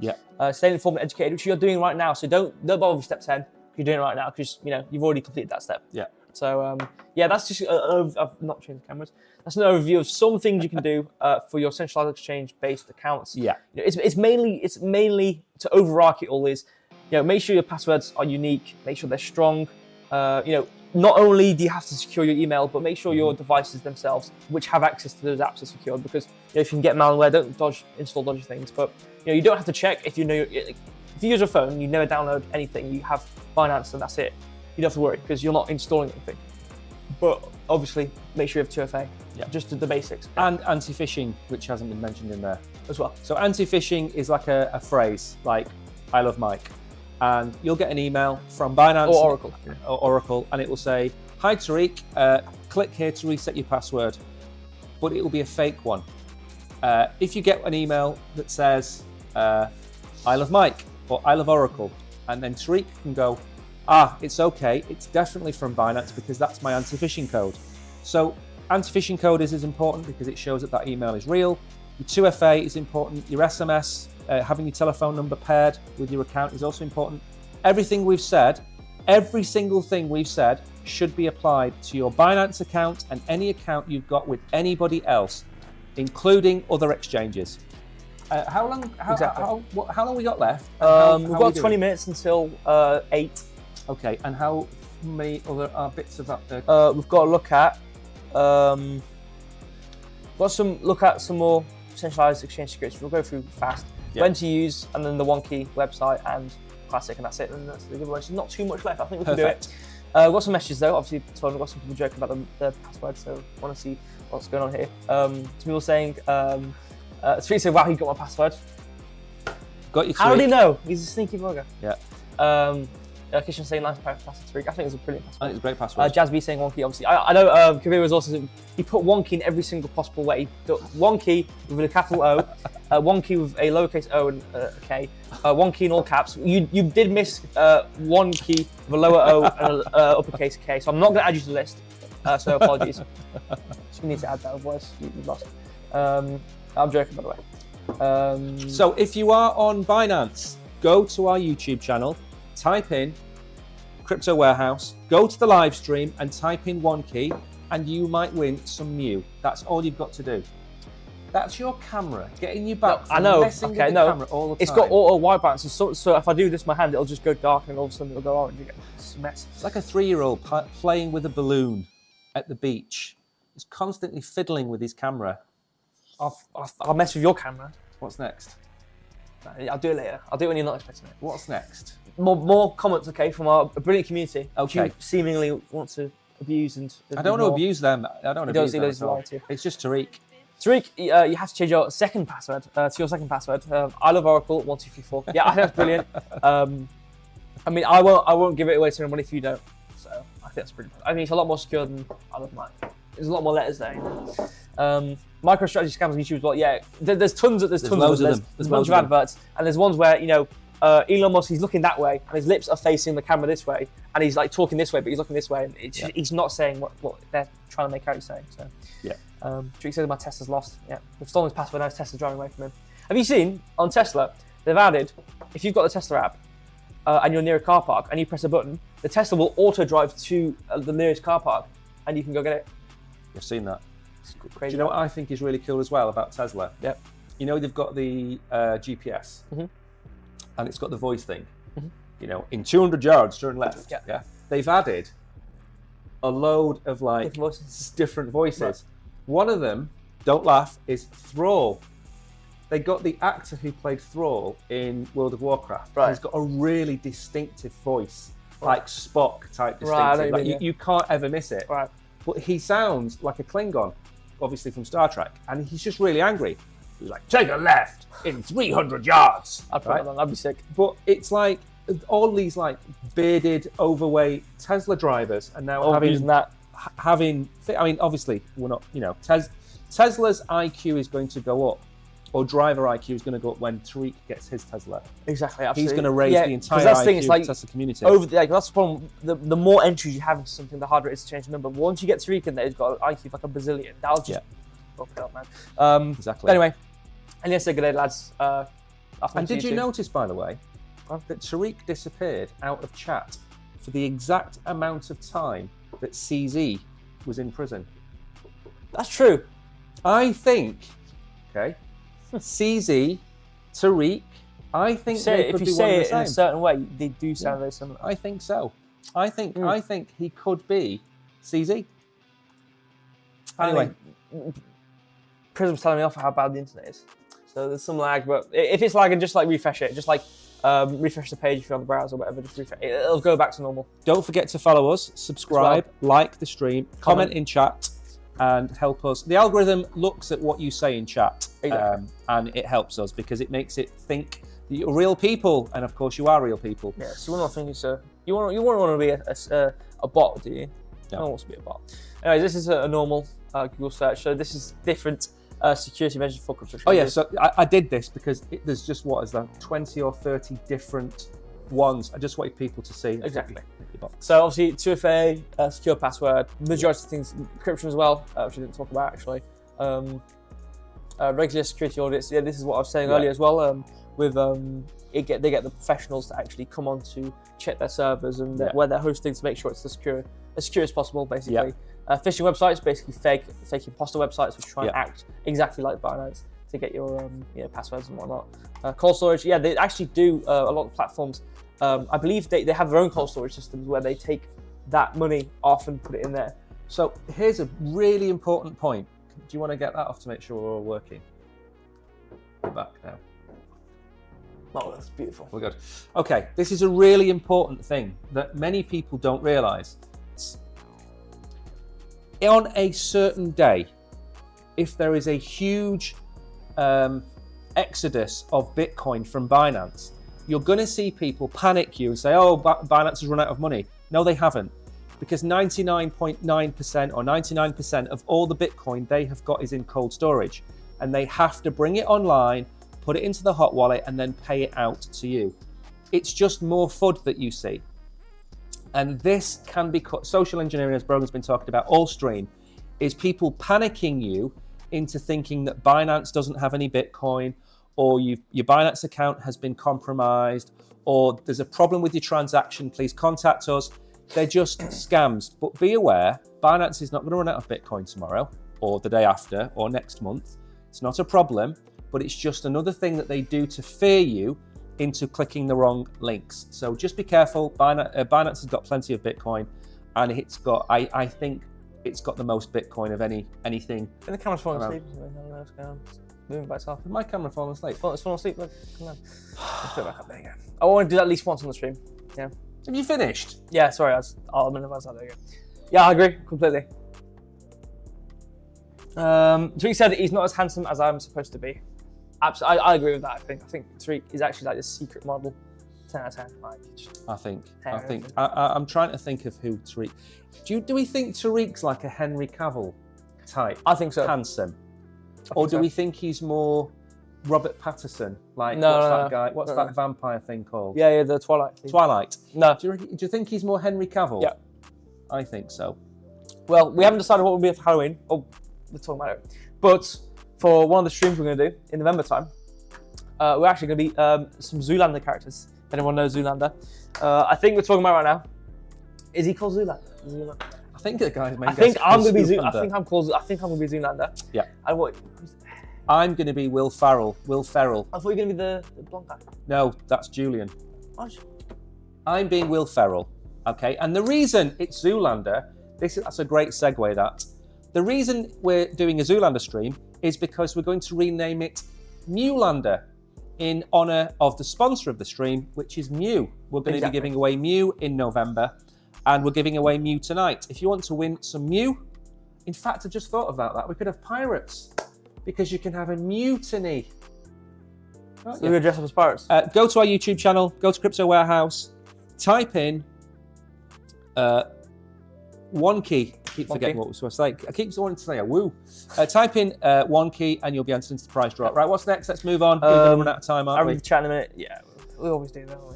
Stay informed and educated, which you're doing right now. So don't bother with step 10. You're doing it right now because you've already completed that step. So that's just I've not changed the cameras. That's an overview of some things you can do for your centralized exchange-based accounts. It's mainly to overarch it all is. Make sure your passwords are unique. Make sure they're strong. Not only do you have to secure your email, but make sure your devices themselves, which have access to those apps, are secured. Because if you can get malware, don't install dodgy things. But you don't have to check if you know. If you use a phone and you never download anything, you have Binance and that's it. You don't have to worry because you're not installing anything. But obviously, make sure you have 2FA. Just the basics.
And anti-phishing, which hasn't been mentioned in there
as well.
So anti-phishing is like a phrase, like "I love Mike." And you'll get an email from Binance
or
Oracle, and it will say, "Hi Tariq, click here to reset your password." but it will be a fake one. If you get an email that says, I love Mike or I love Oracle, and then Tariq can go, it's okay, it's definitely from Binance because that's my anti-phishing code. So anti-phishing code is important because it shows that that email is real. Your 2FA is important. Your SMS, having your telephone number paired with your account is also important. Everything we've said, every single thing we've said should be applied to your Binance account and any account you've got with anybody else, including other exchanges. How long we got left?
We've got 20 minutes until 8.
Okay, and how many other bits of that?
We've got to look at some more centralized exchange securities. We'll go through fast.
Yeah.
When to use, and then the OneKey website and Classic, and that's it. And that's the giveaway. So not too much left. I think we can do it. We've got some messages though. Obviously, we've got some people joking about the password, so I want to see what's going on here. Some people saying, Tariq said, "Wow, he got my password."
Got you.
How did he know? He's a sneaky bugger.
Yeah.
Kishan saying nice password. Tariq. I think it's a brilliant password.
I think it's a great password.
Jazz saying OneKey, obviously. I know Kabir was also, he put OneKey in every single possible way. OneKey with a capital O, OneKey with a lowercase o and a K, OneKey in all caps. You did miss OneKey with a lower o and an uppercase K, so I'm not going to add you to the list. So apologies. You need to add that, otherwise you've lost. I'm joking, by the way.
So if you are on Binance, go to our YouTube channel, type in Crypto Warehouse, go to the live stream and type in OneKey, and you might win some Mew. That's all you've got to do. That's your camera getting you back from messing with the camera all the time.
It's got auto white balance, so if I do this with my hand, it'll just go dark and all of a sudden it'll go orange again. It's a mess.
It's like a 3-year-old playing with a balloon at the beach. He's constantly fiddling with his camera.
I'll mess with your camera.
What's next?
I'll do it later. I'll do it when you're not expecting it.
What's next?
More comments, okay, from our brilliant community.
Okay.
You seemingly want to abuse and.
I don't want to abuse them. I don't want to abuse them. It's just Tariq.
Tariq, you have to change your second password to your second password. I love Oracle 1234. Yeah, I think that's brilliant. I mean, I won't give it away to anyone if you don't. So I think that's brilliant. I mean, it's a lot more secure than I love mine. There's a lot more letters there. MicroStrategy scams on YouTube as well. Yeah, there's tons of them. There's a bunch of adverts, and there's ones where Elon Musk, he's looking that way, and his lips are facing the camera this way, and he's like talking this way, but he's looking this way, and he's not saying what they're trying to make out he's saying. So
yeah.
Tariq says my Tesla's lost. Yeah, they've stolen his password. Now his Tesla's driving away from him. Have you seen on Tesla? They've added, if you've got the Tesla app and you're near a car park and you press a button, the Tesla will auto drive to the nearest car park, and you can go get it.
I've seen that.
It's crazy.
Do you know what I think is really cool as well about Tesla?
Yeah.
You know, they've got the GPS, and it's got the voice thing. In 200 yards, turn left. Yeah. They've added a load of different voices. Right. One of them, don't laugh, is Thrall. They got the actor who played Thrall in World of Warcraft. Right. He's got a really distinctive voice, like Spock type distinctive. Right, you can't ever miss it.
Right.
But he sounds like a Klingon, obviously from Star Trek, and he's just really angry. He's like, take a left in 300 yards.
I'd be sick.
But it's like all these like bearded, overweight Tesla drivers, and now having. I mean, obviously we're not. Tesla's IQ is going to go up, or driver IQ is going to go up when Tariq gets his Tesla.
Exactly, absolutely.
He's going to raise the entire IQ of the Tesla community.
That's the problem. The more entries you have into something, the harder it is to change the number. But once you get Tariq in there, he's got an IQ of like a bazillion. That'll just up it up, man.
Exactly.
But anyway, and yes, good day, lads.
And did you notice, by the way, that Tariq disappeared out of chat for the exact amount of time that CZ was in prison?
That's true.
I think, CZ, Tariq, I think they could be one and the same. If you say it in a certain
way, they do sound very similar.
I think so. I think he could be CZ. Anyway,
Prism's telling me off how bad the internet is. So there's some lag, but if it's lagging, just like refresh it. Just like refresh the page if you're on the browser or whatever. Just refresh it. It'll go back to normal.
Don't forget to follow us, subscribe, like the stream, comment in chat, and help us. The algorithm looks at what you say in chat, and it helps us because it makes it think that you're real people, and of course you are real people.
Yeah. So we're not thinking so. You won't want to be a bot, do you? No one wants to be a bot. Anyway, this is a normal Google search. So this is different security measures for crypto.
Oh yeah, so I did this because there's just, what is that, 20 or 30 different ones. I just wanted people to see.
Exactly. So obviously 2FA, secure password, majority of things, encryption as well, which I didn't talk about actually. Regular security audits. Yeah, this is what I was saying earlier as well. With they get the professionals to actually come on to check their servers and where they're hosting to make sure it's as secure as possible, basically. Phishing websites, basically fake imposter websites which try and act exactly like Binance to get your passwords and whatnot. Cold storage, yeah, they actually do a lot of platforms. I believe they have their own cold storage systems where they take that money off and put it in there.
So here's a really important point. Do you want to get that off to make sure we're all working? We're back now.
Oh, that's beautiful.
We're good. Okay, this is a really important thing that many people don't realise. On a certain day, if there is a huge exodus of Bitcoin from Binance, you're going to see people panic you and say, oh, Binance has run out of money. No, they haven't. Because 99.9% or 99% of all the Bitcoin they have got is in cold storage. And they have to bring it online, put it into the hot wallet, and then pay it out to you. It's just more FUD that you see. And this can be social engineering, as Brogan's been talking about all stream, is people panicking you into thinking that Binance doesn't have any Bitcoin, or your Binance account has been compromised, or there's a problem with your transaction, please contact us. They're just scams. But be aware, Binance is not going to run out of Bitcoin tomorrow, or the day after, or next month. It's not a problem, but it's just another thing that they do to fear you into clicking the wrong links. So just be careful. Binance has got plenty of Bitcoin, and it's got, I think it's got the most Bitcoin of anything.
And the camera's falling asleep. I don't know what's going on. It's moving by itself.
My camera falling asleep.
It's falling asleep. Look, come on. Let's put it back up there again. I want to do that at least once on the stream. Yeah.
Have you finished?
Yeah, sorry, I'll minimize that. There you go. Yeah, I agree completely. Tariq said he's not as handsome as I'm supposed to be. Absolutely, I agree with that. I think Tariq is actually like the secret model. 10 out of 10. Like,
I'm trying to think of who Tariq. Do we think Tariq's like a Henry Cavill type?
I think so.
Handsome, or do we think he's more Robert Pattinson? Like that guy? What's that vampire thing called?
Yeah, the Twilight.
Twilight.
No.
Do you think he's more Henry Cavill?
Yeah.
I think so.
Well, we haven't decided what will be for Halloween. Oh, we're talking about it. But for one of the streams we're going to do in November time, we're actually going to be some Zoolander characters. If anyone knows Zoolander, I think we're talking about right now. Is he called Zoolander?
I think the guy's main.
I think I'm going to be Zoolander. I think I'm going to be Zoolander.
Yeah.
And what?
I'm going to be Will Ferrell. Will Ferrell.
I thought you were going to be the blonde guy.
No, that's Julian.
Oh.
I'm being Will Ferrell. Okay, and the reason it's Zoolander, that's a great segue. That the reason we're doing a Zoolander stream is because we're going to rename it Mewlander in honor of the sponsor of the stream, which is Mew. We're going to be giving away Mew in November, and we're giving away Mew tonight. If you want to win some Mew, in fact, I just thought about that. We could have pirates, because you can have a mutiny.
So we're going to dress up as pirates?
Go to our YouTube channel, go to Crypto Warehouse, type in OneKey. I keep forgetting what we're supposed to say. I keep wanting to say a woo. Type in OneKey and you'll be entered into the prize draw. Right, what's next? Let's move on. We're going to run out of time, aren't we?
I'll chat in a minute. Yeah, we always do, don't we?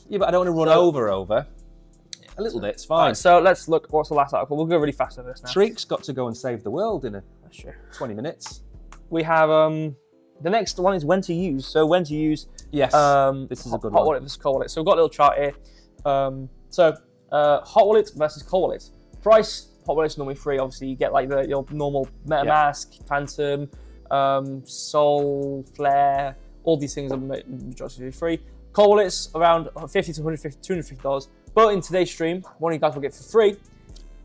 Yeah, but I don't want to run over. A little bit, it's fine.
Right, so let's look. What's the last article? We'll go really fast over this now.
Tariq's got to go and save the world in 20 minutes.
We have the next one is when to use. So when to use.
Yes. This is a good
hot
one.
Wallet versus cold wallet. So we've got a little chart here. Hot wallet versus cold wallet. Price. Hot wallet's normally free. Obviously, you get like your normal MetaMask, Phantom, Sol, Flare. All these things are majority free. Cold wallets around $50 to $250. But in today's stream, one of you guys will get for free.
Do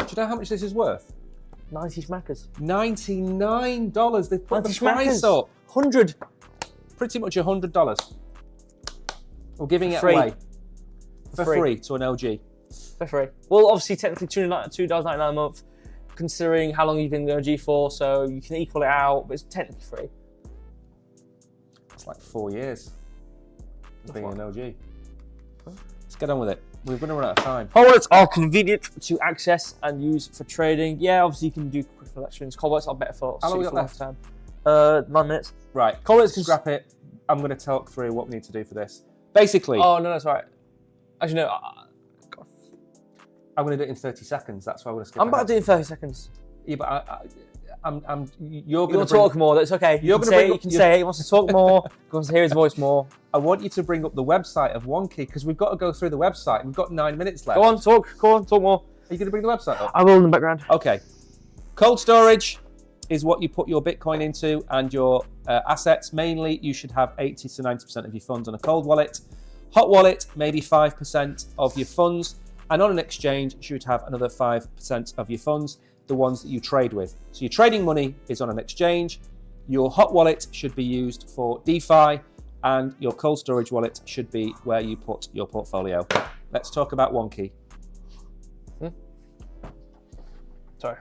you know how much this is worth?
90 schmackers.
$99. They've put the
90
price up.
100.
Pretty much $100. We're giving it
free.
away for free to an OG.
For free. Well, obviously, technically $2.99 a month, considering how long you've been the OG for, so you can equal it out, but it's technically free.
It's like 4 years of being an OG. Let's get on with it. We're going to run out of time.
Hot wallets are convenient to access and use for trading. Yeah, obviously you can do quick transactions. Cold wallets are better for
How long we got
long
left?
term. 9 minutes.
Right.
Cold wallets can
Scrap it. I'm going to talk through what we need to do for this. Basically,
Oh no, that's right. Actually, no.
I'm going to do it in 30 seconds. That's why I'm going to skip
I'm about
ahead.
to do it in 30 seconds.
Yeah, but you're
You
going
want
to
to talk more? That's okay.
You're
You can
gonna
say
bring
it.
up
You can
your-
say it. He wants to talk more. He wants to hear his voice more.
I want you to bring up the website of OneKey because we've got to go through the website. We've got 9 minutes left.
Go on, talk. Go on, talk more.
Are you going to bring the website up?
I will in the background.
Okay. Cold storage is what you put your Bitcoin into and your assets. Mainly, you should have 80 to 90% of your funds on a cold wallet. Hot wallet, maybe 5% of your funds. And on an exchange, you should have another 5% of your funds, the ones that you trade with. So your trading money is on an exchange. Your hot wallet should be used for DeFi, and your cold storage wallet should be where you put your portfolio. Let's talk about OneKey.
Sorry.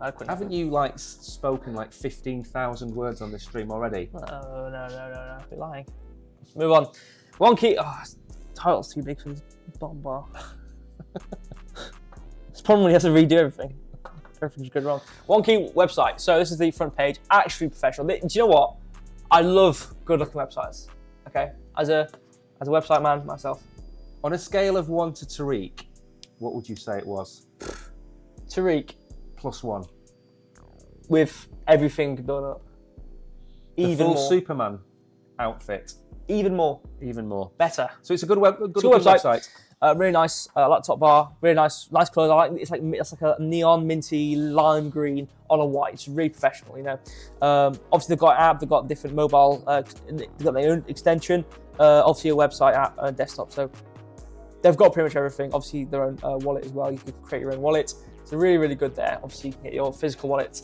I couldn't.
Haven't you spoken 15,000 words on this stream already?
No. You're lying. Move on. OneKey. Oh, title's too big for this bottom bar. It's probably when he has to redo everything. Everything's good wrong. OneKey website. So this is the front page. Actually professional. Do you know what? I love good looking websites. Okay. As a website man myself.
On a scale of 1 to Tariq, what would you say it was?
Tariq
+1.
with everything done up.
The
Even
full
more.
Superman outfit.
Even more.
Even more.
Better.
So it's a good looking
website.
website.
Really nice laptop bar, really nice clothes. I like it's like a neon minty lime green on a white. It's really professional, you know. Obviously they've got an app, they've got different mobile, they've got their own extension. Obviously a website app and desktop. So they've got pretty much everything. Obviously their own wallet as well. You can create your own wallet. So really, really good there. Obviously you can get your physical wallet.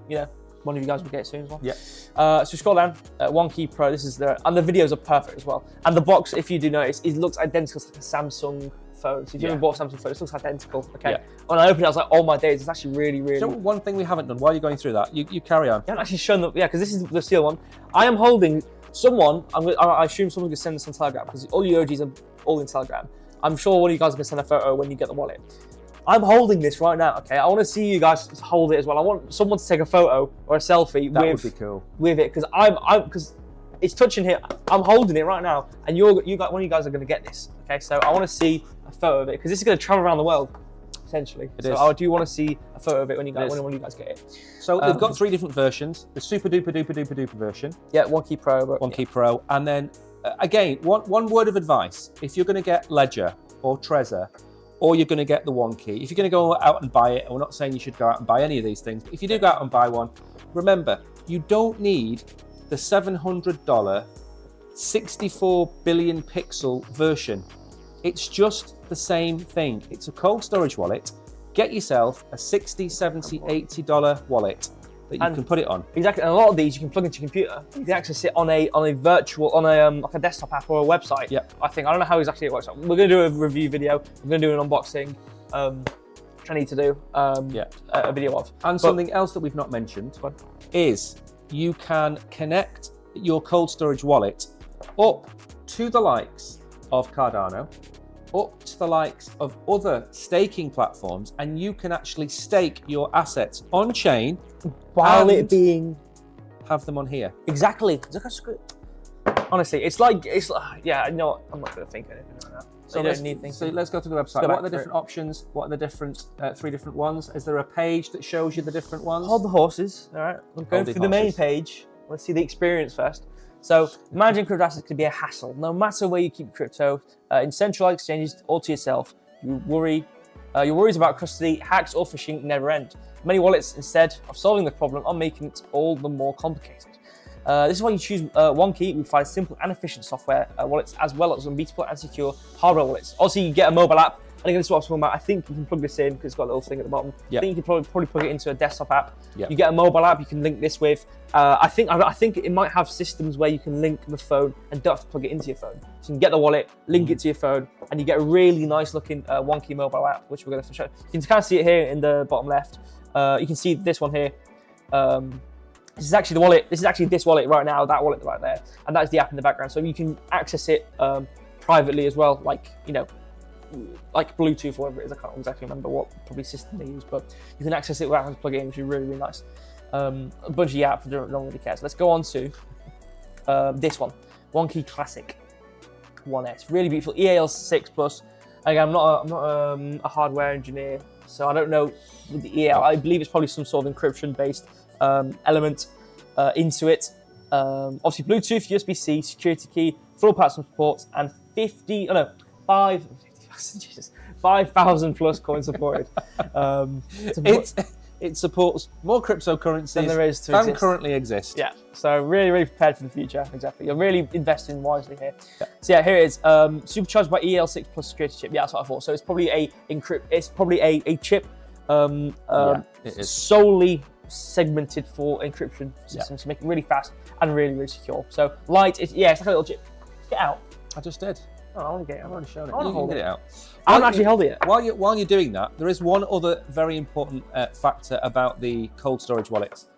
You know, one of you guys will get it soon as well.
Yeah.
So scroll down, OneKey Pro, this is and the videos are perfect as well. And the box, if you do notice, it looks identical to like a Samsung phone. So if you haven't bought a Samsung phone, it looks identical, okay?
Yeah.
When I opened it, I was like, oh my days, it's actually really, really...
So one thing we haven't done, while you're going through that, you carry on.
You haven't actually shown the... Yeah, because this is the seal one. I am holding someone, I assume someone's going to send this on Telegram, because all you OGs are all in Telegram. I'm sure one of you guys are going to send a photo when you get the wallet. I'm holding this right now, okay? I want to see you guys hold it as well. I want someone to take a photo or a selfie
That would be cool.
with it, because because it's touching here. I'm holding it right now, and one of you guys are going to get this, okay? So I want to see a photo of it, because this is going to travel around the world, essentially.
It
so
is.
I do want to see a photo of it when you guys get it.
So they've got 3 different versions. The super duper duper duper duper version.
Yeah, OneKey Pro.
OneKey Pro. And then, again, one word of advice. If you're going to get Ledger or Trezor, or you're going to get the OneKey, if you're going to go out and buy it, and we're not saying you should go out and buy any of these things, but if you do go out and buy one, remember, you don't need the $700 64 billion pixel version. It's just the same thing. It's a cold storage wallet. Get yourself a $60, $70, $80 wallet that you can put it on.
Exactly, and a lot of these you can plug into your computer. You can access it on a virtual, like a desktop app or a website.
Yeah.
I don't know how exactly it works. We're going to do a review video. We're going to do an unboxing, which I need to do a video of.
And something else that we've not mentioned is you can connect your cold storage wallet up to the likes of Cardano, up to the likes of other staking platforms, and you can actually stake your assets on chain
while
and
it being
have them on here.
exactly. It's like a script. Honestly, it's like yeah. You know what? I'm not going to think anything right now.
So let's go to the website. What are the different options? What are the different 3 different ones? Is there a page that shows you the different ones?
Hold the horses. All right. I'm going through the main page. Let's see the experience first. So managing crypto assets can be a hassle. No matter where you keep crypto, in centralized exchanges or to yourself, your worries about custody, hacks, or phishing never end. Many wallets, instead of solving the problem, are making it all the more complicated. This is why you choose OneKey. We provide simple and efficient software wallets, as well as unbeatable and secure hardware wallets. Also, you get a mobile app. And again, this is what I was talking about. I think you can plug this in because it's got a little thing at the bottom.
Yep.
I think you can probably plug it into a desktop app.
Yep.
You get a mobile app you can link this with. I think it might have systems where you can link the phone and don't have to plug it into your phone. So you can get the wallet, link it to your phone, and you get a really nice looking OneKey mobile app, which we're going to show. You can kind of see it here in the bottom left. You can see this one here. This is actually the wallet. This is actually this wallet right now, that wallet right there. And that's the app in the background. So you can access it privately as well, like, you know, like Bluetooth or whatever it is. I can't exactly remember what probably system they use, but you can access it without having to plug it in, which is really, really nice. A bunch of the apps don't really care. So let's go on to this one, OneKey Classic 1S. Really beautiful EAL6 Plus. Again, I'm not a hardware engineer, so I don't know with the EAL. I believe it's probably some sort of encryption-based element into it. Obviously, Bluetooth, USB-C, security key, full platform support, and 5,000 plus coins supported.
It supports more cryptocurrencies
than there is to
currently exist.
Yeah, so really, really prepared for the future. Exactly, you're really investing wisely here. Yeah. So yeah, here it is. Supercharged by EAL6 Plus security chip. Yeah, that's what I thought. So it's probably a chip
It is
solely segmented for encryption systems to make it really fast and really, really secure. So light, it's like a little chip. Get out.
I just did.
Oh, I want to get it. I've already shown it.
You can get it out.
I haven't actually held it yet.
While you're doing that, there is one other very important factor about the cold storage wallets.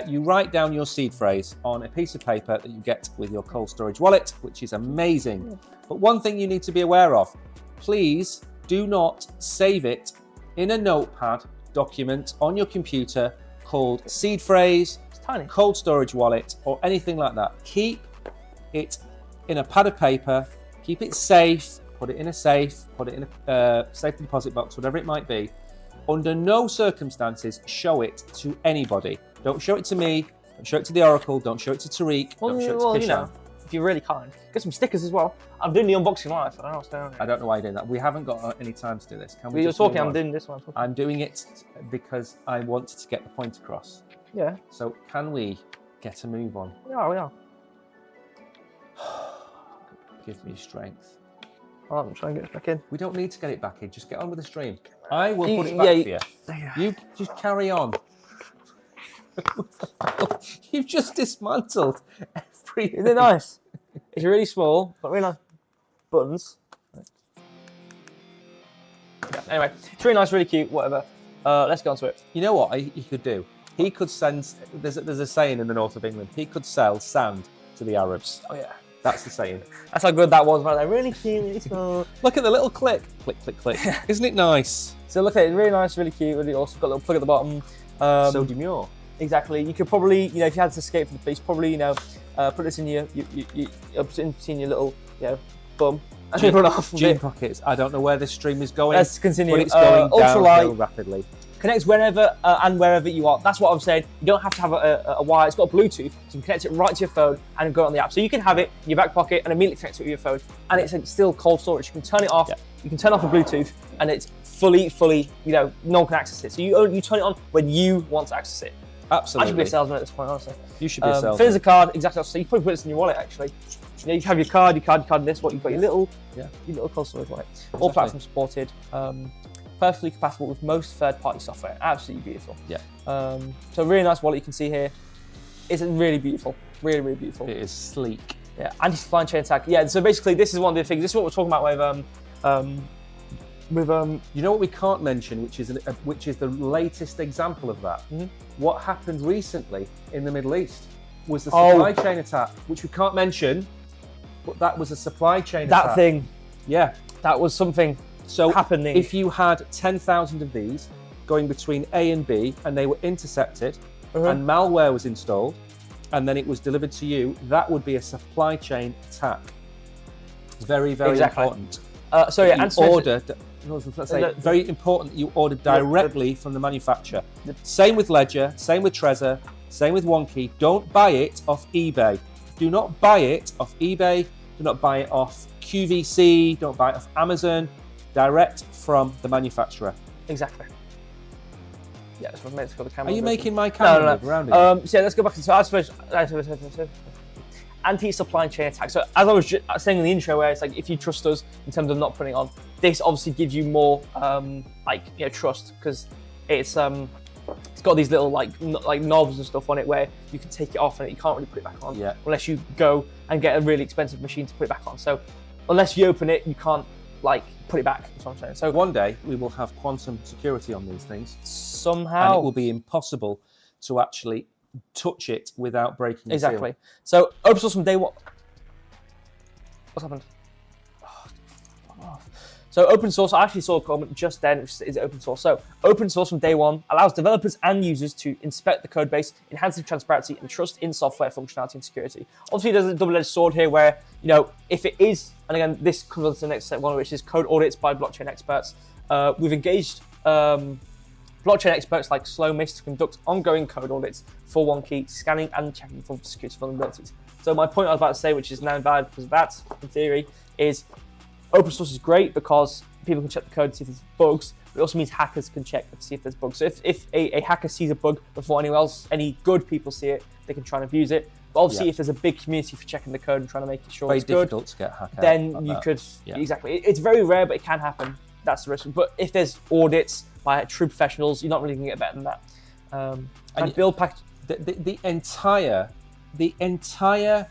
You write down your seed phrase on a piece of paper that you get with your cold storage wallet, which is amazing. But one thing you need to be aware of, please do not save it in a notepad document on your computer called seed phrase,
it's tiny,
cold storage wallet, or anything like that. Keep it in a pad of paper, keep it safe, put it in a safe, put it in a safe deposit box, whatever it might be. Under no circumstances show it to anybody. Don't show it to me, don't show it to the Oracle, don't show it to Tariq, don't show it to Kishan.
You know, if you're really kind. Get some stickers as well. I'm doing the unboxing live. I don't know what's going on here.
I don't know why you're doing that. We haven't got any time to do this. Can we?
You're talking, I'm doing this one.
I'm doing it because I wanted to get the point across.
Yeah.
So can we get a move on?
Yeah, we are.
Give me strength.
I'm trying to get it back in.
We don't need to get it back in. Just get on with the stream. I will put it back for you. You just carry on. You've just dismantled everything.
Isn't it nice? It's really small, but really nice buttons. Yeah, anyway, it's really nice, really cute, whatever. Let's go on to it.
You know what he could do? He could send, there's a saying in the north of England, he could sell sand to the Arabs.
Oh yeah.
That's the saying.
That's how good that was, right there. Really cute, really small.
Look at the little click. Click, click, click. Isn't it nice?
So look at it, really nice, really cute, really awesome. Got a little plug at the bottom.
So demure.
Exactly. You could probably, if you had to escape from the police, probably, put this in your little, bum and run off.
Jean pockets. I don't know where this stream is going.
Let's continue.
But it's going downhill
ultralight,
rapidly.
Connects whenever and wherever you are. That's what I'm saying. You don't have to have a wire. It's got Bluetooth, so you can connect it right to your phone and go on the app. So you can have it in your back pocket and immediately connect it with your phone. And it's still cold storage. You can turn it off. Yeah. You can turn off the Bluetooth, and it's fully, no one can access it. So you turn it on when you want to access it.
Absolutely.
I should be a salesman at this point, honestly.
You should be a salesman.
There's a card, exactly. So you can probably put this in your wallet, actually. You have your card, and this. What you've got your little cold storage wallet. Exactly. All platforms supported. Perfectly compatible with most third-party software. Absolutely beautiful.
Yeah.
So really nice wallet you can see here. It's really beautiful. Really, really beautiful.
It is sleek.
Yeah. Anti-supply chain attack. Yeah. So basically, this is one of the things. This is what we're talking about with you
know what we can't mention, which is the latest example of that. Mm-hmm. What happened recently in the Middle East was the supply chain attack, which we can't mention, but that was a supply chain attack.
That thing.
Yeah.
That was something happening.
If you had 10,000 of these going between A and B and they were intercepted and malware was installed and then it was delivered to you, that would be a supply chain attack. Very, very important. Very important that you order directly from the manufacturer. Same with Ledger, same with Trezor, same with OneKey. Don't buy it off eBay. Do not buy it off eBay. Do not buy it off QVC. Don't buy it off Amazon. Direct from the manufacturer.
Exactly. Yeah, that's what makes the camera.
Are you making my camera move around it?
So yeah, let's go back to. I suppose anti-supply chain attack. So as I was saying in the intro, where it's like if you trust us in terms of not putting it on, this obviously gives you more trust because it's got these little like knobs and stuff on it where you can take it off and you can't really put it back on unless you go and get a really expensive machine to put it back on. So unless you open it, you can't put it back. That's what I'm saying. So
one day we will have quantum security on these things
somehow,
and it will be impossible to actually touch it without breaking the seal.
So open source from day one. What's happened? So open source, I actually saw a comment just then, which is open source. So open source from day one allows developers and users to inspect the code base, enhancing transparency and trust in software functionality and security. Obviously, there's a double-edged sword here where, if it is, and again, this comes on to the next one, which is code audits by blockchain experts. We've engaged blockchain experts like SlowMist to conduct ongoing code audits for OneKey, scanning and checking for security vulnerabilities. So my point I was about to say, which is now invalid because of that, in theory, is open source is great because people can check the code to see if there's bugs, but it also means hackers can check to see if there's bugs. So if a hacker sees a bug before anyone else, any good people see it, they can try and abuse it. But obviously, if there's a big community for checking the code and trying to make it sure it's good,
very difficult to get hacked out.
Then you could, exactly. It's very rare, but it can happen. That's the risk. But if there's audits by true professionals, you're not really going to get better than that. And build package.
The entire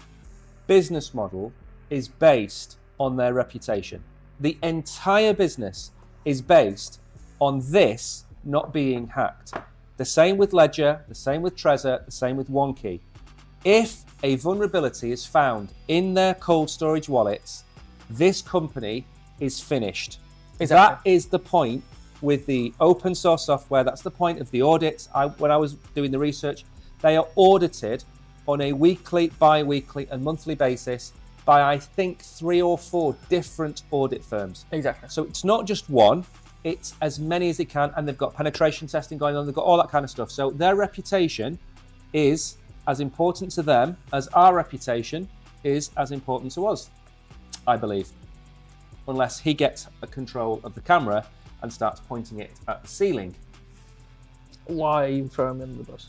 business model is based on their reputation. The entire business is based on this not being hacked. The same with Ledger, the same with Trezor, the same with OneKey. If a vulnerability is found in their cold storage wallets, this company is finished. Exactly. That is the point with the open source software. That's the point of the audits. When I was doing the research, they are audited on a weekly, bi-weekly and monthly basis by, I think, 3 or 4 different audit firms.
Exactly.
So it's not just one, it's as many as they can, and they've got penetration testing going on, they've got all that kind of stuff. So their reputation is as important to them as our reputation is as important to us, I believe. Unless he gets a control of the camera and starts pointing it at the ceiling.
Why are you throwing him in the bus?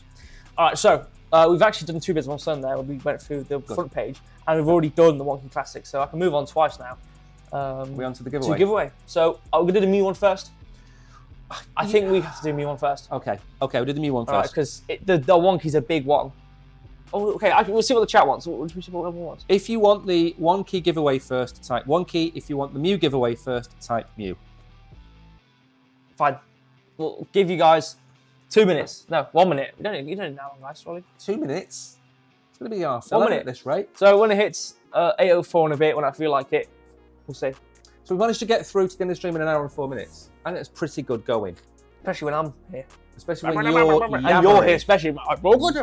All right, so we've actually done 2 bits of Sun there. We went through the front page, and we've already done the OneKey Classic, so I can move on twice now.
We're on to the giveaway.
So are we going to do the Mew one first? I think we have to do Mew one first.
Okay, we'll do the Mew one first.
Because the OneKey's a big one. Oh, okay, we'll see what the chat wants. What everyone wants.
If you want the OneKey giveaway first, type OneKey. If you want the Mew giveaway first, type Mew.
Fine. We'll give you guys 2 minutes. No, 1 minute. You don't need that long, guys, surely.
2 minutes? It's going to be half
1 minute
at this rate.
So when it hits 8:04 and a bit, when I feel like it, we'll see.
So we managed to get through to the end of the stream in 1 hour and 4 minutes. And it's pretty good going.
Especially when I'm here.
Especially when you're
and you're here, especially.
Yabba,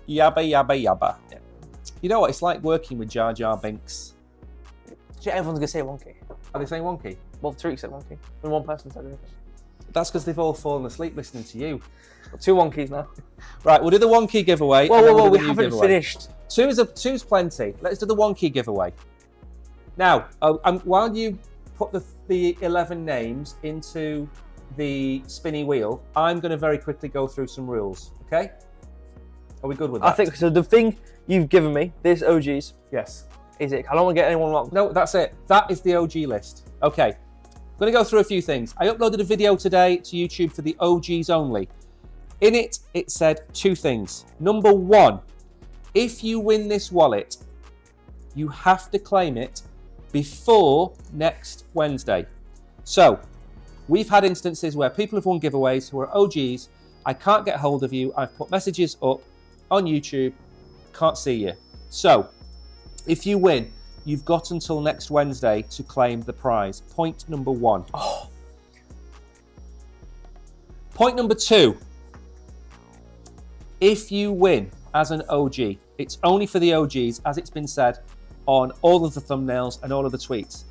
yabba, yabba. Yeah. You know what? It's like working with Jar Jar Binks.
Everyone's going to say OneKey.
Are they saying OneKey?
Well, 3 said OneKey. And 1 person said anything.
That's because they've all fallen asleep listening to you.
2 OneKeys now.
Right, we'll do the OneKey giveaway.
Whoa, we haven't finished.
2's plenty. Let's do the OneKey giveaway. Now, while you put the 11 names into the spinny wheel, I'm going to very quickly go through some rules, okay? Are we good with that?
I think so. The thing you've given me, this OGs,
yes,
is it. I don't want to get anyone wrong.
No, that's it. That is the OG list. Okay, I'm going to go through a few things. I uploaded a video today to YouTube for the OGs only. In it, it said 2 things. Number 1, if you win this wallet, you have to claim it before next Wednesday. So, we've had instances where people have won giveaways who are OGs. I can't get hold of you. I've put messages up on YouTube. Can't see you. So, if you win, you've got until next Wednesday to claim the prize. Point number 1.
Oh.
Point number 2. If you win as an OG, it's only for the OGs, as it's been said on all of the thumbnails and all of the tweets.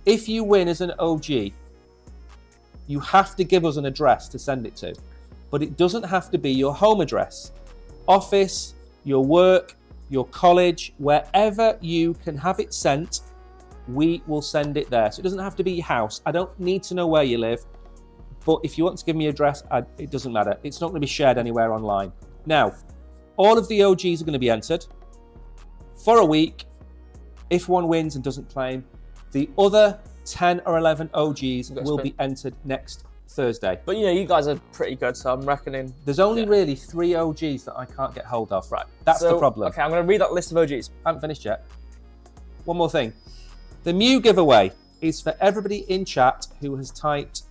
If you win as an OG, you have to give us an address to send it to, but it doesn't have to be your home address. Office, your work, your college, wherever you can have it sent, we will send it there. So it doesn't have to be your house. I don't need to know where you live, but if you want to give me your address, it doesn't matter. It's not going to be shared anywhere online. Now, all of the OGs are going to be entered for a week. If one wins and doesn't claim, the other 10 or 11 OGs will be entered next Thursday.
But you guys are pretty good, so I'm reckoning.
There's only really 3 OGs that I can't get hold of. Right. That's the problem.
Okay, I'm going to read that list of OGs.
I haven't finished yet. One more thing. The Mew giveaway is for everybody in chat who has typed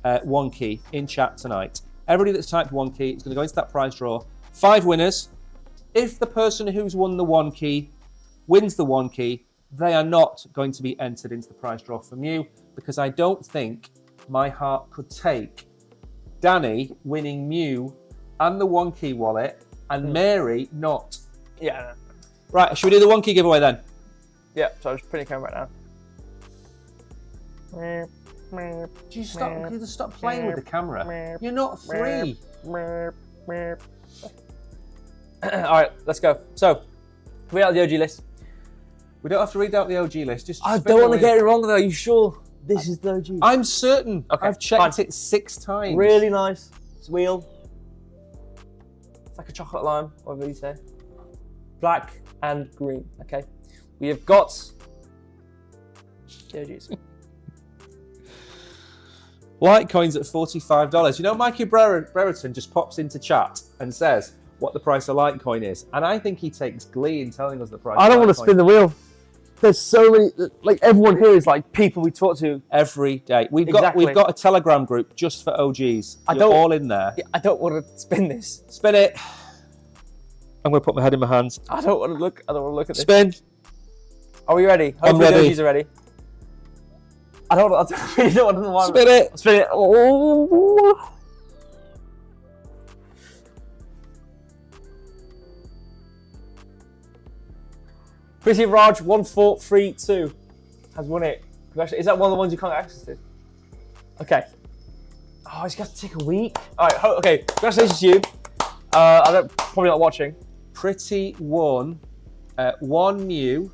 OneKey in chat tonight. Everybody that's typed OneKey is going to go into that prize draw. 5 winners. If the person who's won the OneKey wins the OneKey, they are not going to be entered into the prize draw for Mew, because I don't think my heart could take Danny winning Mew and the OneKey wallet and Mary not.
Yeah.
Right, should we do the OneKey giveaway then?
Yeah, so I'm just putting the camera right now.
Do you just stop playing with the camera? You're not 3.
Alright, let's go. So, read out the OG list.
We don't have to read out the OG list. Just
I don't want to get it wrong though. Are you sure this is the OG?
I'm certain.
Okay,
I've checked it 6 times.
Really nice. It's wheel. It's like a chocolate lime, whatever you say. Black and green. Okay. We have got the OGs.
Litecoin's at $45. You know, Mikey Brereton just pops into chat and says what the price of Litecoin is. And I think he takes glee in telling us the price.
I don't want to spin the wheel. There's so many, like everyone here is like people we talk to
every day. We've got a Telegram group just for OGs. You're all in there.
I don't want to spin this.
Spin it. I'm going to put my head in my hands.
I don't want to look at this.
Spin.
Are we ready? Hopefully the OGs are ready. I really don't want to.
Spin it.
Spin it. Oh. Pretty Raj 1432 has won it. Is that one of the ones you can't get access to? Okay. Oh, it's got to take a week. All right. Okay. Congratulations to you. Probably not watching.
Pretty won 1 Mew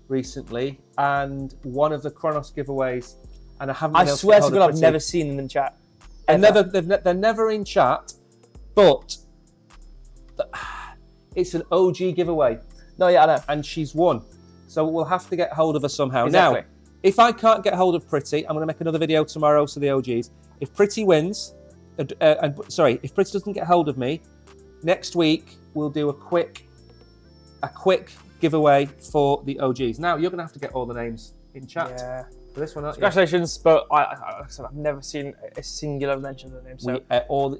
recently and one of the Chronos giveaways, and I haven't.
I swear to God, I've never seen them in chat.
They're never in chat, but it's an OG giveaway.
No, yeah, I know.
And she's won, so we'll have to get hold of her somehow.
Exactly.
Now, if I can't get hold of Pretty, I'm going to make another video tomorrow to the OGs. If Pretty wins, if Pretty doesn't get hold of me, next week we'll do a quick giveaway for the OGs. Now you're going to have to get all the names in chat for this one, aren't you?
Congratulations, but I've never seen a singular mention of the name. So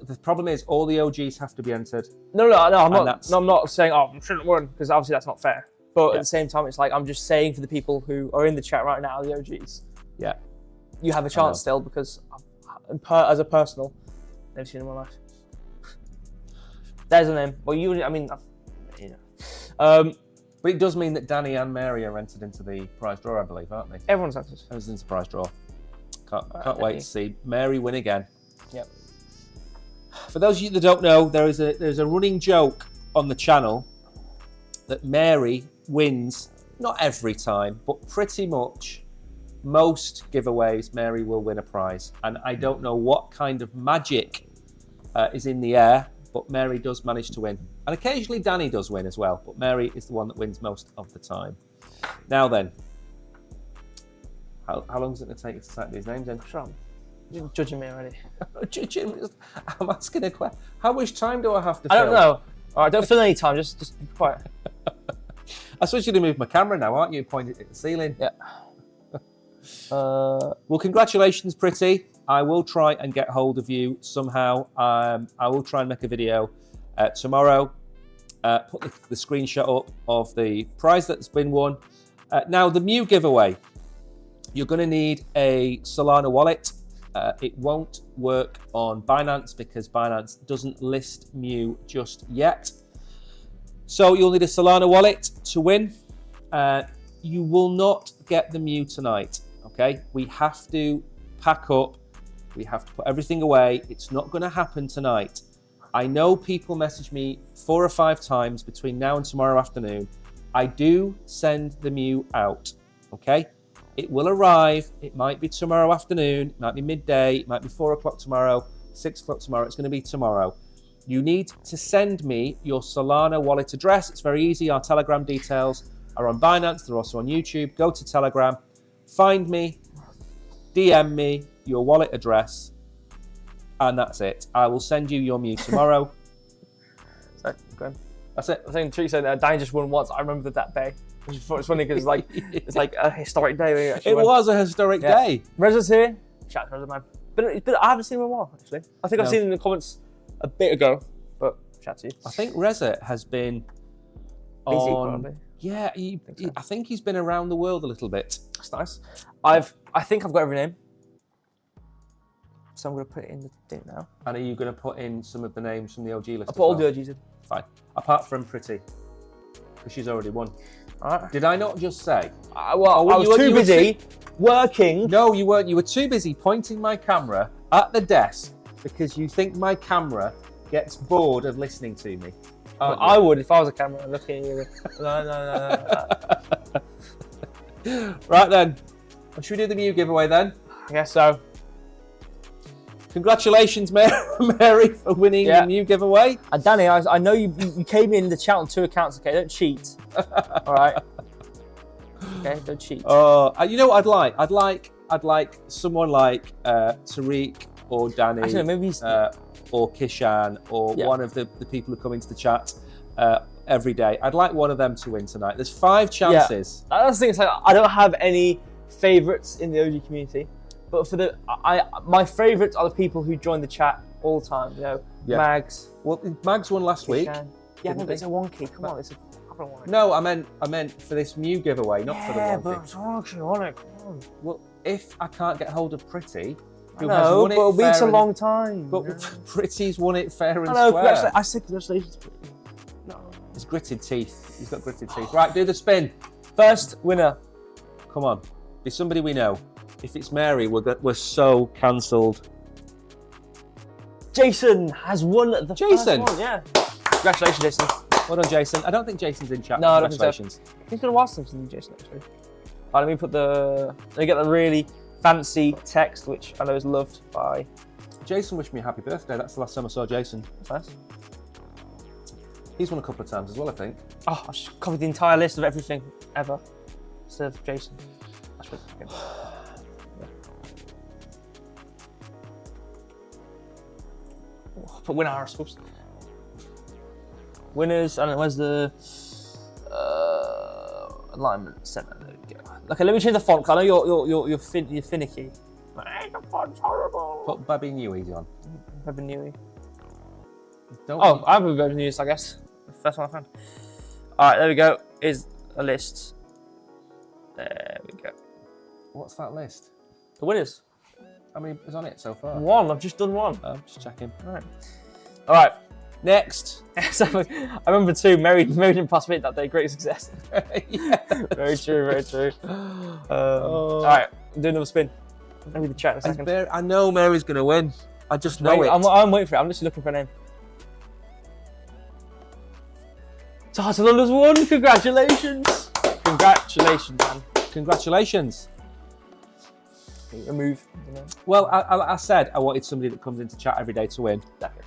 the problem is all the OGs have to be entered.
No, I'm not saying I shouldn't win, because obviously that's not fair. But at the same time, it's like I'm just saying for the people who are in the chat right now, the OGs.
Yeah.
You have a chance still, because as a personal, never seen in my life. There's a name. Well, you know.
But it does mean that Danny and Mary are entered into the prize draw, I believe, aren't they?
Everyone's entered.
Everyone's into the prize draw. Can't wait to see Mary win again.
Yep.
For those of you that don't know, there's a running joke on the channel that Mary wins, not every time, but pretty much most giveaways, Mary will win a prize. And I don't know what kind of magic is in the air, but Mary does manage to win. And occasionally Danny does win as well, but Mary is the one that wins most of the time. Now then, how long is it going to take you to type these names in?
You're judging me already.
I'm asking a question. How much time do I have to fill?
I don't know. All right, don't fill any time, just be quiet.
I suppose you're going to move my camera now, aren't you? Point it at the ceiling.
Yeah.
Well, congratulations, Pretty. I will try and get hold of you somehow. I will try and make a video tomorrow. Put the screenshot up of the prize that's been won. Now, the Mew giveaway. You're going to need a Solana wallet. It won't work on Binance because Binance doesn't list Mew just yet. So you'll need a Solana wallet to win. You will not get the Mew tonight. Okay, we have to pack up. We have to put everything away. It's not going to happen tonight. I know people message me 4 or 5 times between now and tomorrow afternoon. I do send the Mew out. Okay, it will arrive. It might be tomorrow afternoon. It might be midday. It might be 4 o'clock tomorrow, 6 o'clock tomorrow. It's going to be tomorrow. You need to send me your Solana wallet address. It's very easy. Our Telegram details are on Binance. They're also on YouTube. Go to Telegram, find me, DM me your wallet address, and that's it. I will send you your Mew tomorrow.
Sorry, go on.
That's it.
I think Tree said Danny just won once. I remember that day. Which is funny because it's like a historic day.
It was a historic day.
Reza's here. Shout out to Reza, man. But I haven't seen him in a while, actually. I think I've seen him in the comments a bit ago, but shout out to you.
I think Reza has been
busy, probably.
Yeah, I think he's been around the world a little bit.
That's nice. I think I've got every name. So I'm going to put it in the thing now.
And are you going to put in some of the names from the OG list?
I'll put all the OGs in.
Fine. Apart from Pretty, because she's already won.
All right.
Did I not just say?
I was too busy working.
No, you weren't. You were too busy pointing my camera at the desk because you think my camera gets bored of listening to me.
Well, I would if I was a camera looking at you. No.
Right then. Well, should we do the Mew giveaway then?
I guess so.
Congratulations, Mary, for winning the Mew giveaway.
And Danny, I know you came in the chat on 2 accounts. Okay, don't cheat. All right. Okay, don't cheat.
You know what I'd like? I'd like someone like Tariq or Danny.
Actually, maybe
or Kishan or one of the people who come into the chat every day. I'd like one of them to win tonight. There's 5 chances.
Yeah. That's the thing. It's like, I don't have any favourites in the OG community, but for my favourites are the people who join the chat all the time. You know, Mags.
Well, Mags won last week.
Yeah, but it's a OneKey. Come on,
No, I meant for this Mew giveaway, not for the OneKey.
Yeah, but it's actually on it. Come on.
Well, if I can't get hold of Pretty.
No, but a week's a long time.
But Pretty's won it fair and square.
I said congratulations, Pretty.
No. It's gritted teeth. He's got gritted teeth. Right, do the spin.
First winner.
Come on. Be somebody we know. If it's Mary, we're so cancelled.
Jason has won the first one. Yeah. Congratulations, Jason.
Well done, Jason. I don't think Jason's in chat.
No,
congratulations.
I think it's been a while since I've seen Jason, actually. Right, let me get the really fancy text, which I know is loved by...
Jason wished me a happy birthday. That's the last time I saw Jason.
That's nice.
He's won a couple of times as well, I think.
Oh, I should copy the entire list of everything ever instead of Jason. That's pretty good. Put winner, I suppose. Winners, and where's the alignment center? There we go. Okay, let me change the font, because I know you're finicky. The font's horrible.
Put Baby Newy on.
Baby Newy.
Don't
I have a Baby News, I guess. The first one I found. Alright, there we go. Is a list. There we go.
What's that list?
The winners.
How many is on it so far?
1. I've just done 1.
Oh, just checking.
All right.
Next.
So, I remember 2. Mary didn't pass me that day. Great success.
Yeah.
Very true. Very true. All right. Do another spin. I'll read the chat in a second.
I know Mary's going to win. I just know it.
I'm waiting for it. I'm just looking for a name. Tartalola's won. Congratulations. Congratulations, man.
Congratulations.
A move.
Well, I said I wanted somebody that comes into chat every day to win.
Exactly.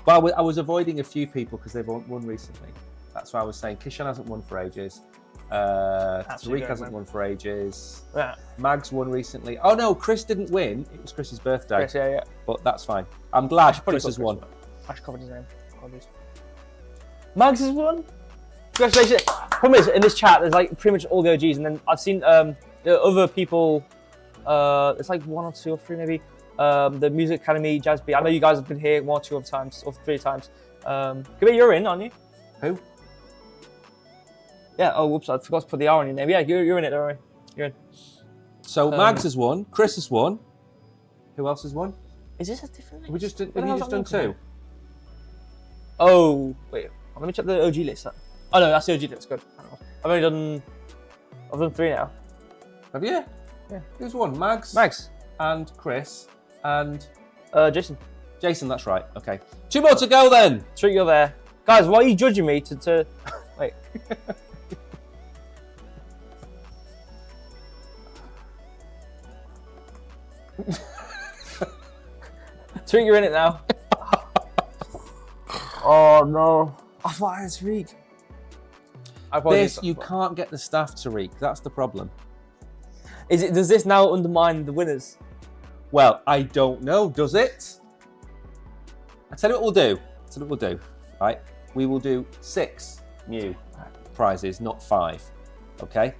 But I was avoiding a few people because they've won recently. That's why I was saying Kishan hasn't won for ages. Tariq hasn't won for ages.
Yeah.
Mags won recently. Oh no, Chris didn't win. It was Chris's birthday.
Chris, yeah.
But that's fine. I'm glad Chris has won.
I should cover his name. Mags has won. Congratulations. Problem is, in this chat, there's like pretty much all the OGs, and then I've seen the other people. It's like 1 or 2 or 3 maybe. The Music Academy, Jazz B. I know you guys have been here 1 or 2 other times, or 3 times. Kabir, you're in, aren't you?
Who?
Yeah. Oh, whoops! I forgot to put the R on your name. Yeah, you're in it. Don't worry. You're in.
So Mags has won. Chris has won. Who else has won?
Is this a different name?
Have you just done 2?
Oh wait. Let me check the OG list. Oh no, that's the OG list. Good. I've done 3 now.
Have you?
Yeah.
Who's won? Mags. And Chris. And...
Jason.
Jason, that's right. Okay. 2 more to go then.
Trick, you're there. Guys, why are you judging me to... Wait. Trick, you're in it now. Oh no. I thought I had Tariq.
You can't get the staff, Tariq. That's the problem.
Does this now undermine the winners?
Well, I don't know. Does it? I tell you what we'll do. Right? We will do 6 new prizes, not 5. Okay?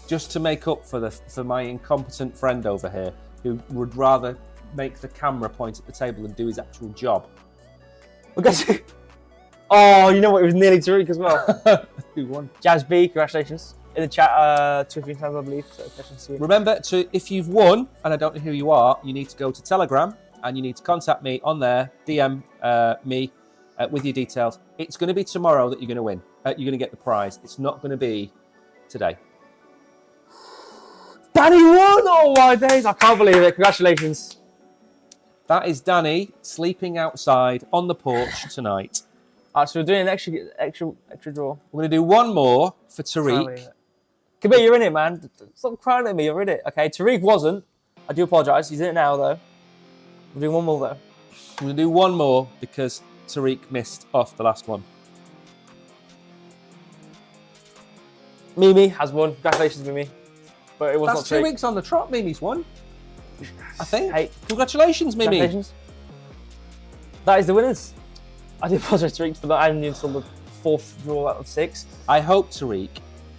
Just to make up for my incompetent friend over here, who would rather make the camera point at the table and do his actual job.
Okay. Oh, you know what? It was nearly Tariq as well.
Who won?
Jazz B, congratulations. In the chat 2 or 3 times, I believe. So congratulations to you.
Remember, if you've won, and I don't know who you are, you need to go to Telegram and you need to contact me on there, DM me with your details. It's going to be tomorrow that you're going to win. You're going to get the prize. It's not going to be today.
Danny won! Oh my days! I can't believe it. Congratulations.
That is Danny sleeping outside on the porch tonight.
All right, so we're doing an extra draw.
We're going to do one more for Tariq.
Kabir, you're in it, man. Stop crying at me. You're in it. Okay, Tariq wasn't. I do apologise. He's in it now, though. We're doing one more, though.
We're going to do one more because Tariq missed off the last one.
Mimi has won. Congratulations, Mimi. But it was
That's
not
2
Tariq.
weeks on the trot. Mimi's won. I think.
Hey.
Congratulations, Mimi.
Congratulations. That is the winners. I do apologise, Tariq, for that. I only until the 4th draw out of 6.
I hope, Tariq,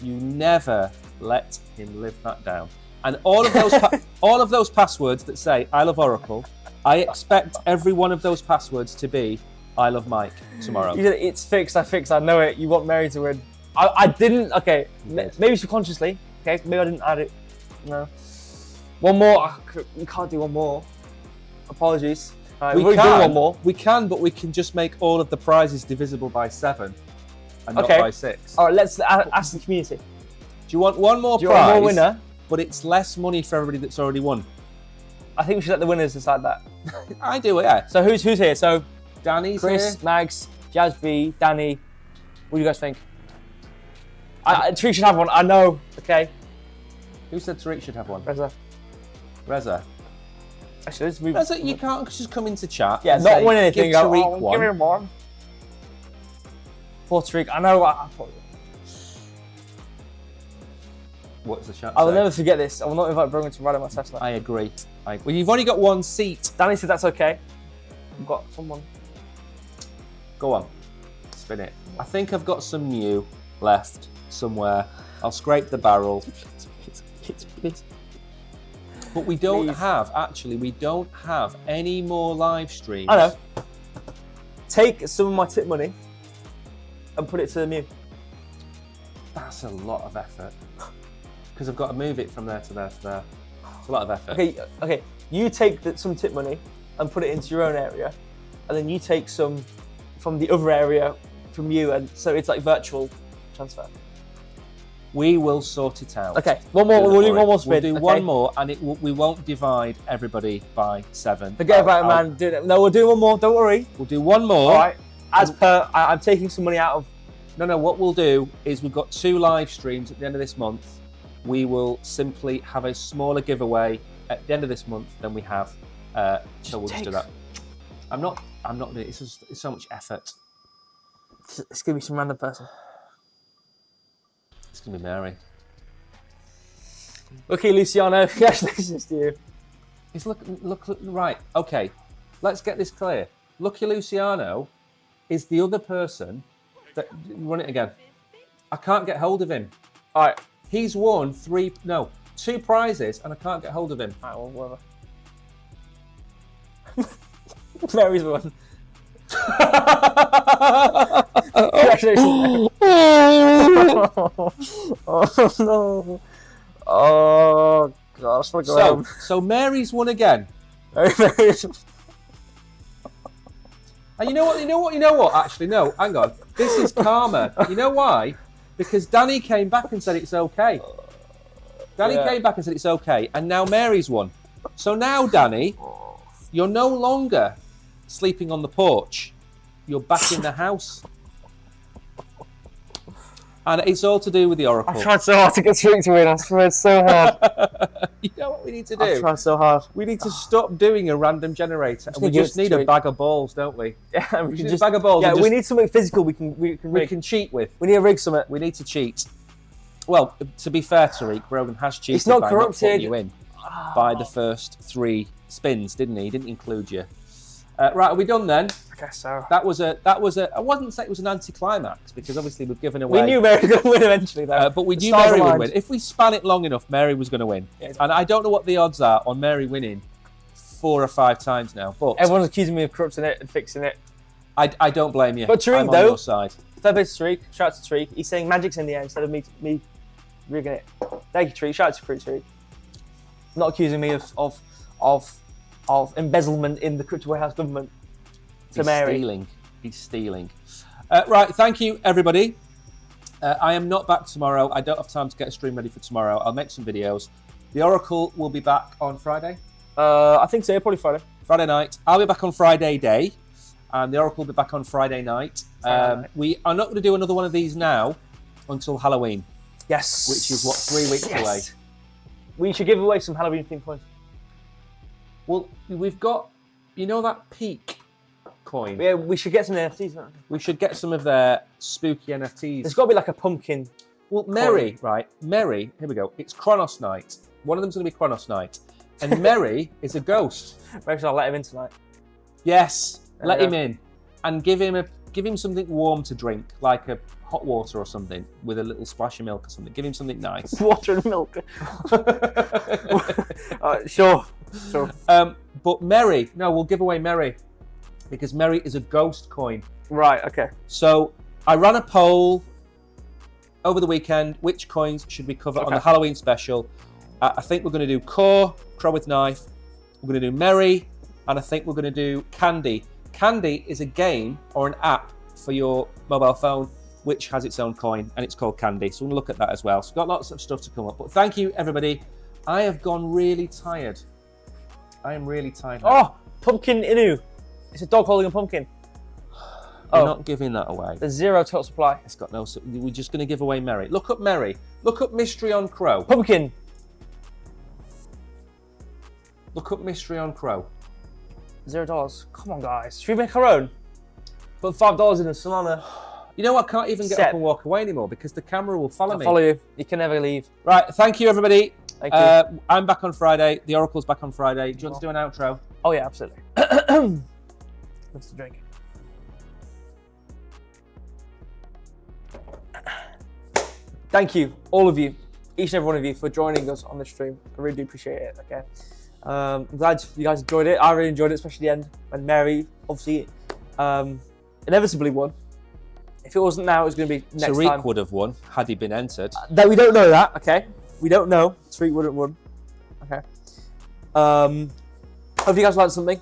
you never let him live that down. And all of those all of those passwords that say I love Oracle, I expect every one of those passwords to be I love Mike tomorrow.
You said it's fixed. I know it. You want Mary to win. I didn't. Okay, maybe subconsciously. Okay, maybe I didn't add it. No. One more. We can't do one more. Apologies. Right,
we
can do one more.
We can, but we can just make all of the prizes divisible by 7 and not
Okay.
by 6.
All right, let's ask the community.
Do you want one more
Do you
prize?
want more winner?
But it's less money for everybody that's already won.
I think we should let the winners decide that.
I do, yeah.
So who's here? So
Danny's
Chris,
here.
Mags, Jazz B, Danny. What do you guys think? Tariq should have one. I know. Okay.
Who said Tariq should have one?
Reza. Actually, let's move.
Reza, you can't just come into chat.
Yeah,
and
not
say,
win anything.
Give Tariq one.
Give him one. For Tariq, I know.
What's the chat
I will
say?
never forget this. I will not invite Brogan to ride on my Tesla.
I agree. Well, you've only got one seat.
Danny said that's okay. I've got someone.
Go on. Spin it. I think I've got some new left somewhere. I'll scrape the barrel.
Please.
But we don't
Please.
we don't have any more live streams.
I know. Take some of my tip money and put it to the Mew.
That's a lot of effort. Because I've got to move it from there to there to there. It's a lot of effort.
Okay. You take some tip money and put it into your own area, and then you take some from the other area from you, and so it's like virtual transfer.
We will sort it out.
Okay, one more. We'll do one more spin.
We'll do one more, and we won't divide everybody by 7.
Forget about it, man. Do it. No, we'll do one more. Don't worry.
We'll do one more.
All right. As per, I'm taking some money out of.
No. What we'll do is we've got 2 live streams at the end of this month. We will simply have a smaller giveaway at the end of this month than we have. So we'll just do that. I'm not doing it. It's so much effort.
It's gonna be some random person.
It's gonna be Mary.
Okay, Luciano. Congratulations to you.
It's look right. Okay, let's get this clear. Lucky Luciano is the other person that run it again. I can't get hold of him.
All right.
He's won 2 prizes, and I can't get hold of him.
All right, well, whatever. Mary's won. Congratulations, Mary. Oh no. Oh gosh,
So Mary's won again.
Mary's.
And you know what? Actually, no. Hang on. This is karma. You know why? Because Danny came back and said it's okay. Danny came back and said it's okay, and now Mary's won. So now, Danny, you're no longer sleeping on the porch. You're back in the house. And it's all to do with the Oracle.
I tried so hard to get Tariq to win. I tried so hard.
You know what we need to do?
I tried so hard.
We need to stop doing a random generator. And we just need a bag of balls, don't we?
Yeah,
we just a bag of balls.
Yeah, we need something physical we can
cheat with.
We need a rig summit.
We need to cheat. Well, to be fair, Tariq, Brogan has cheated
it's not
by
corrupted.
not putting you in by the first 3 spins, didn't he? He didn't include you. Right, are we done then?
I guess so.
That was a. I wouldn't say it was an anticlimax because obviously we've given away.
We knew Mary was going to win eventually, though.
But we knew Mary would win. If we span it long enough, Mary was going to win.
Yeah,
and I don't know what the odds are on Mary winning 4 or 5 times now. But
everyone's accusing me of corrupting it and fixing it.
I don't blame you.
But Tariq,
I'm on
though,
your side.
Third place to Tariq. Shout out to Tariq. He's saying magic's in the air instead of me rigging it. Thank you, Tariq. Shout out to Tariq. Not accusing me of embezzlement in the crypto warehouse government. To Mary.
He's stealing. Right, thank you, everybody. I am not back tomorrow. I don't have time to get a stream ready for tomorrow. I'll make some videos. The Oracle will be back on Friday.
I think so, probably Friday.
Friday night. I'll be back on Friday day, and the Oracle will be back on Friday night. We are not going to do another one of these now until Halloween.
Yes.
Which is, 3 weeks away.
We should give away some Halloween themed coins.
Well, we've got, that peak coin.
Yeah, we should get some NFTs, don't we?
We should get some of their spooky NFTs.
There's got to be like a pumpkin.
Well, Merry, right? Merry, here we go. It's Chronos Night. One of them's going to be Chronos Night. And Merry is a ghost.
Maybe I'll let him in tonight.
Yes, let him in. And give him something warm to drink, like a hot water or something, with a little splash of milk or something. Give him something nice.
Water and milk. Sure.
But Merry, no, we'll give away Merry. Because Merry is a ghost coin.
Right, okay.
So I ran a poll over the weekend. Which coins should we cover on the Halloween special? I think we're going to do Crow with Knife. We're going to do Merry. And I think we're going to do Candy. Candy is a game or an app for your mobile phone, which has its own coin, and it's called Candy. So we're going to look at that as well. So we've got lots of stuff to come up. But thank you, everybody. I have gone really tired. I am really tired now.
Oh, Pumpkin Inu. It's a dog holding a pumpkin.
We're not giving that away.
There's 0 total supply.
It's got no... We're just going to give away Merry. Look up Merry. Look up Mystery on Crow.
Pumpkin.
Look up Mystery on Crow.
$0. Come on, guys. Should we make our own? Put $5 in a Solana.
You know, I can't even get up and walk away anymore because the camera will follow me.
I'll follow you. You can never leave.
Right. Thank you, everybody.
Thank you.
I'm back on Friday. The Oracle's back on Friday. Do you want to do an outro?
Oh, yeah, absolutely. What's the drink? Thank you, all of you, each and every one of you, for joining us on this stream. I really do appreciate it. Okay, I'm glad you guys enjoyed it. I really enjoyed it, especially the end when Mary obviously inevitably won. If it wasn't now, it was going to be next time.
Tariq would have won had he been entered.
We don't know that. Okay, we don't know. Tariq wouldn't have won. Okay. Hope you guys learned something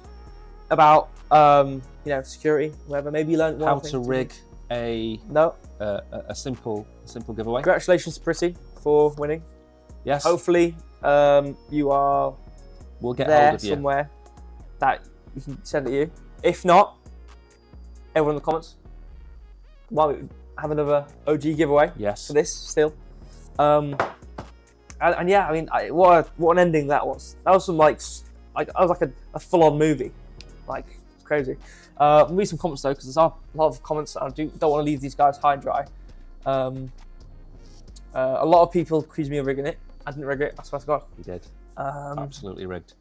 about security, whatever. Maybe you learned one
how
thing
to rig a simple giveaway.
Congratulations to Pretty for winning.
Yes.
Hopefully you are
we'll get
there
hold of you
somewhere that we can send it to you. If not, everyone in the comments, why don't we have another OG giveaway?
Yes.
For this still. And yeah, I mean, what an ending that was. That was some like I was like a full-on movie, like it's crazy. Read some comments though, because there's a lot of comments that I don't want to leave these guys high and dry. A lot of people accused me of rigging it. I didn't rig it. I swear to God.
You did. Absolutely rigged.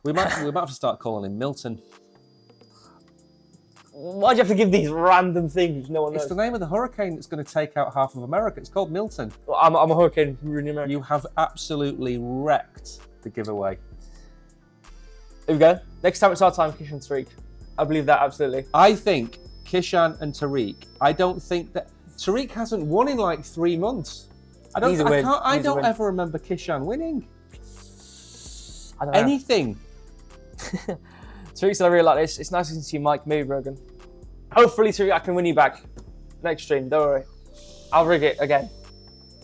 We might have to start calling him Milton.
Why'd you have to give these random things no one knows?
It's the name of the hurricane that's going to take out half of America. It's called Milton.
Well, I'm a hurricane ruining America.
You have absolutely wrecked the giveaway.
Here we go. Next time it's our time, Kishan and Tariq. I believe that absolutely.
I think Kishan and Tariq. I don't think that Tariq hasn't won in like 3 months. I don't ever remember Kishan winning.
I don't know.
Anything.
Tariq said I really like this. It's nice to see you, Mike. Maybe Brogan. Hopefully, Tariq, I can win you back next stream. Don't worry. I'll rig it again.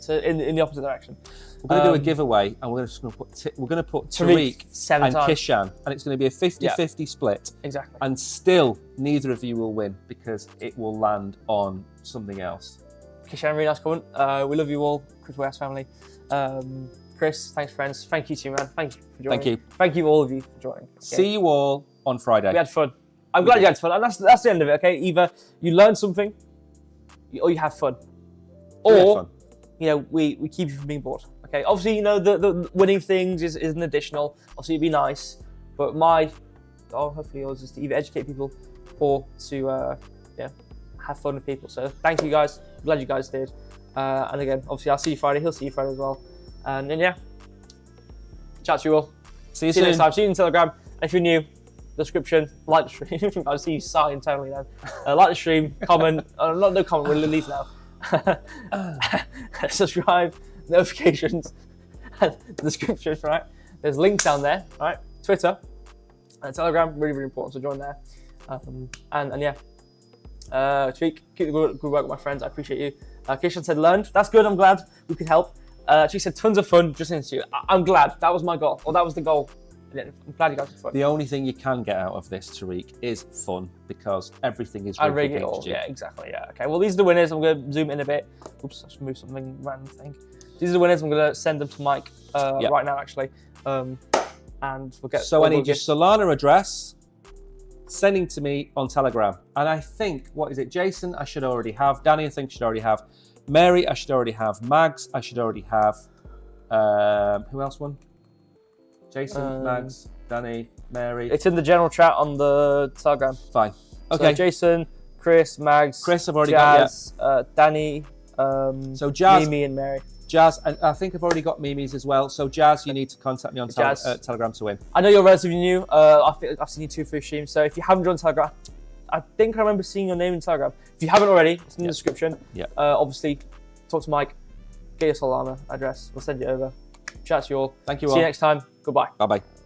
In the opposite direction.
We're going to do a giveaway, and we're going to put Tariq and Kishan, and it's going to be a 50-50 split.
Exactly.
And still, neither of you will win because it will land on something else.
Kishan, really nice comment. We love you all, Chris West family. Chris, thanks, friends. Thank you to you, man. Thank you for joining.
Thank you.
Thank you, all of you, for joining. Okay.
See you all on Friday.
We had fun. I'm glad you had fun, and that's the end of it. Okay, either you learn something, or you have fun, or we keep you from being bored. Okay, obviously the winning things is an additional. Obviously, it'd be nice, but hopefully yours is to either educate people or to have fun with people. So thank you guys. I'm glad you guys did. And again, obviously I'll see you Friday. He'll see you Friday as well. And then chat to you all. See you soon. Next time. See you in Telegram. And if you're new, description, like the stream. I see you sigh internally then. Like the stream, comment. No comment. We'll leave now. Subscribe, notifications, and the description. Right. There's links down there. Right. Twitter and Telegram. Really, really important. So join there. And yeah. Cheek, keep the good work with my friends. I appreciate you. Kishan said learned. That's good. I'm glad we could help. She said tons of fun just into you. I'm glad. That was my goal. Or that was the goal. I'm glad you guys had fun.
The only thing you can get out of this, Tariq, is fun because everything is
I
rigged
rig it
against
all.
you.
Yeah, exactly. Yeah. Okay. Well, these are the winners. I'm going to zoom in a bit. Oops, I should move something random thing. These are the winners. I'm going to send them to Mike right now, actually. And we'll get.
So I need your Solana address, sending to me on Telegram. And I think, what is it? Jason, I should already have. Danny, I think should already have. Mary, I should already have. Mags, I should already have. Who else won? Jason, Mags, Danny, Mary.
It's in the general chat on the Telegram.
Fine. Okay.
So Jason, Chris, Mags,
Chris, I've already
Jazz,
got.
Danny,
So Jazz,
Mimi, and Mary.
Jazz, and I think I've already got Mimi's as well. So Jazz, you need to contact me on Telegram to win.
I know you're relatively new. I've seen you 2 free streams. So if you haven't joined Telegram, I think I remember seeing your name in Telegram. If you haven't already, it's in the description.
Yeah.
Obviously, talk to Mike. Get your Solana address. We'll send you over. Chat to you all.
Thank you all.
See you next time. Goodbye.
Bye-bye.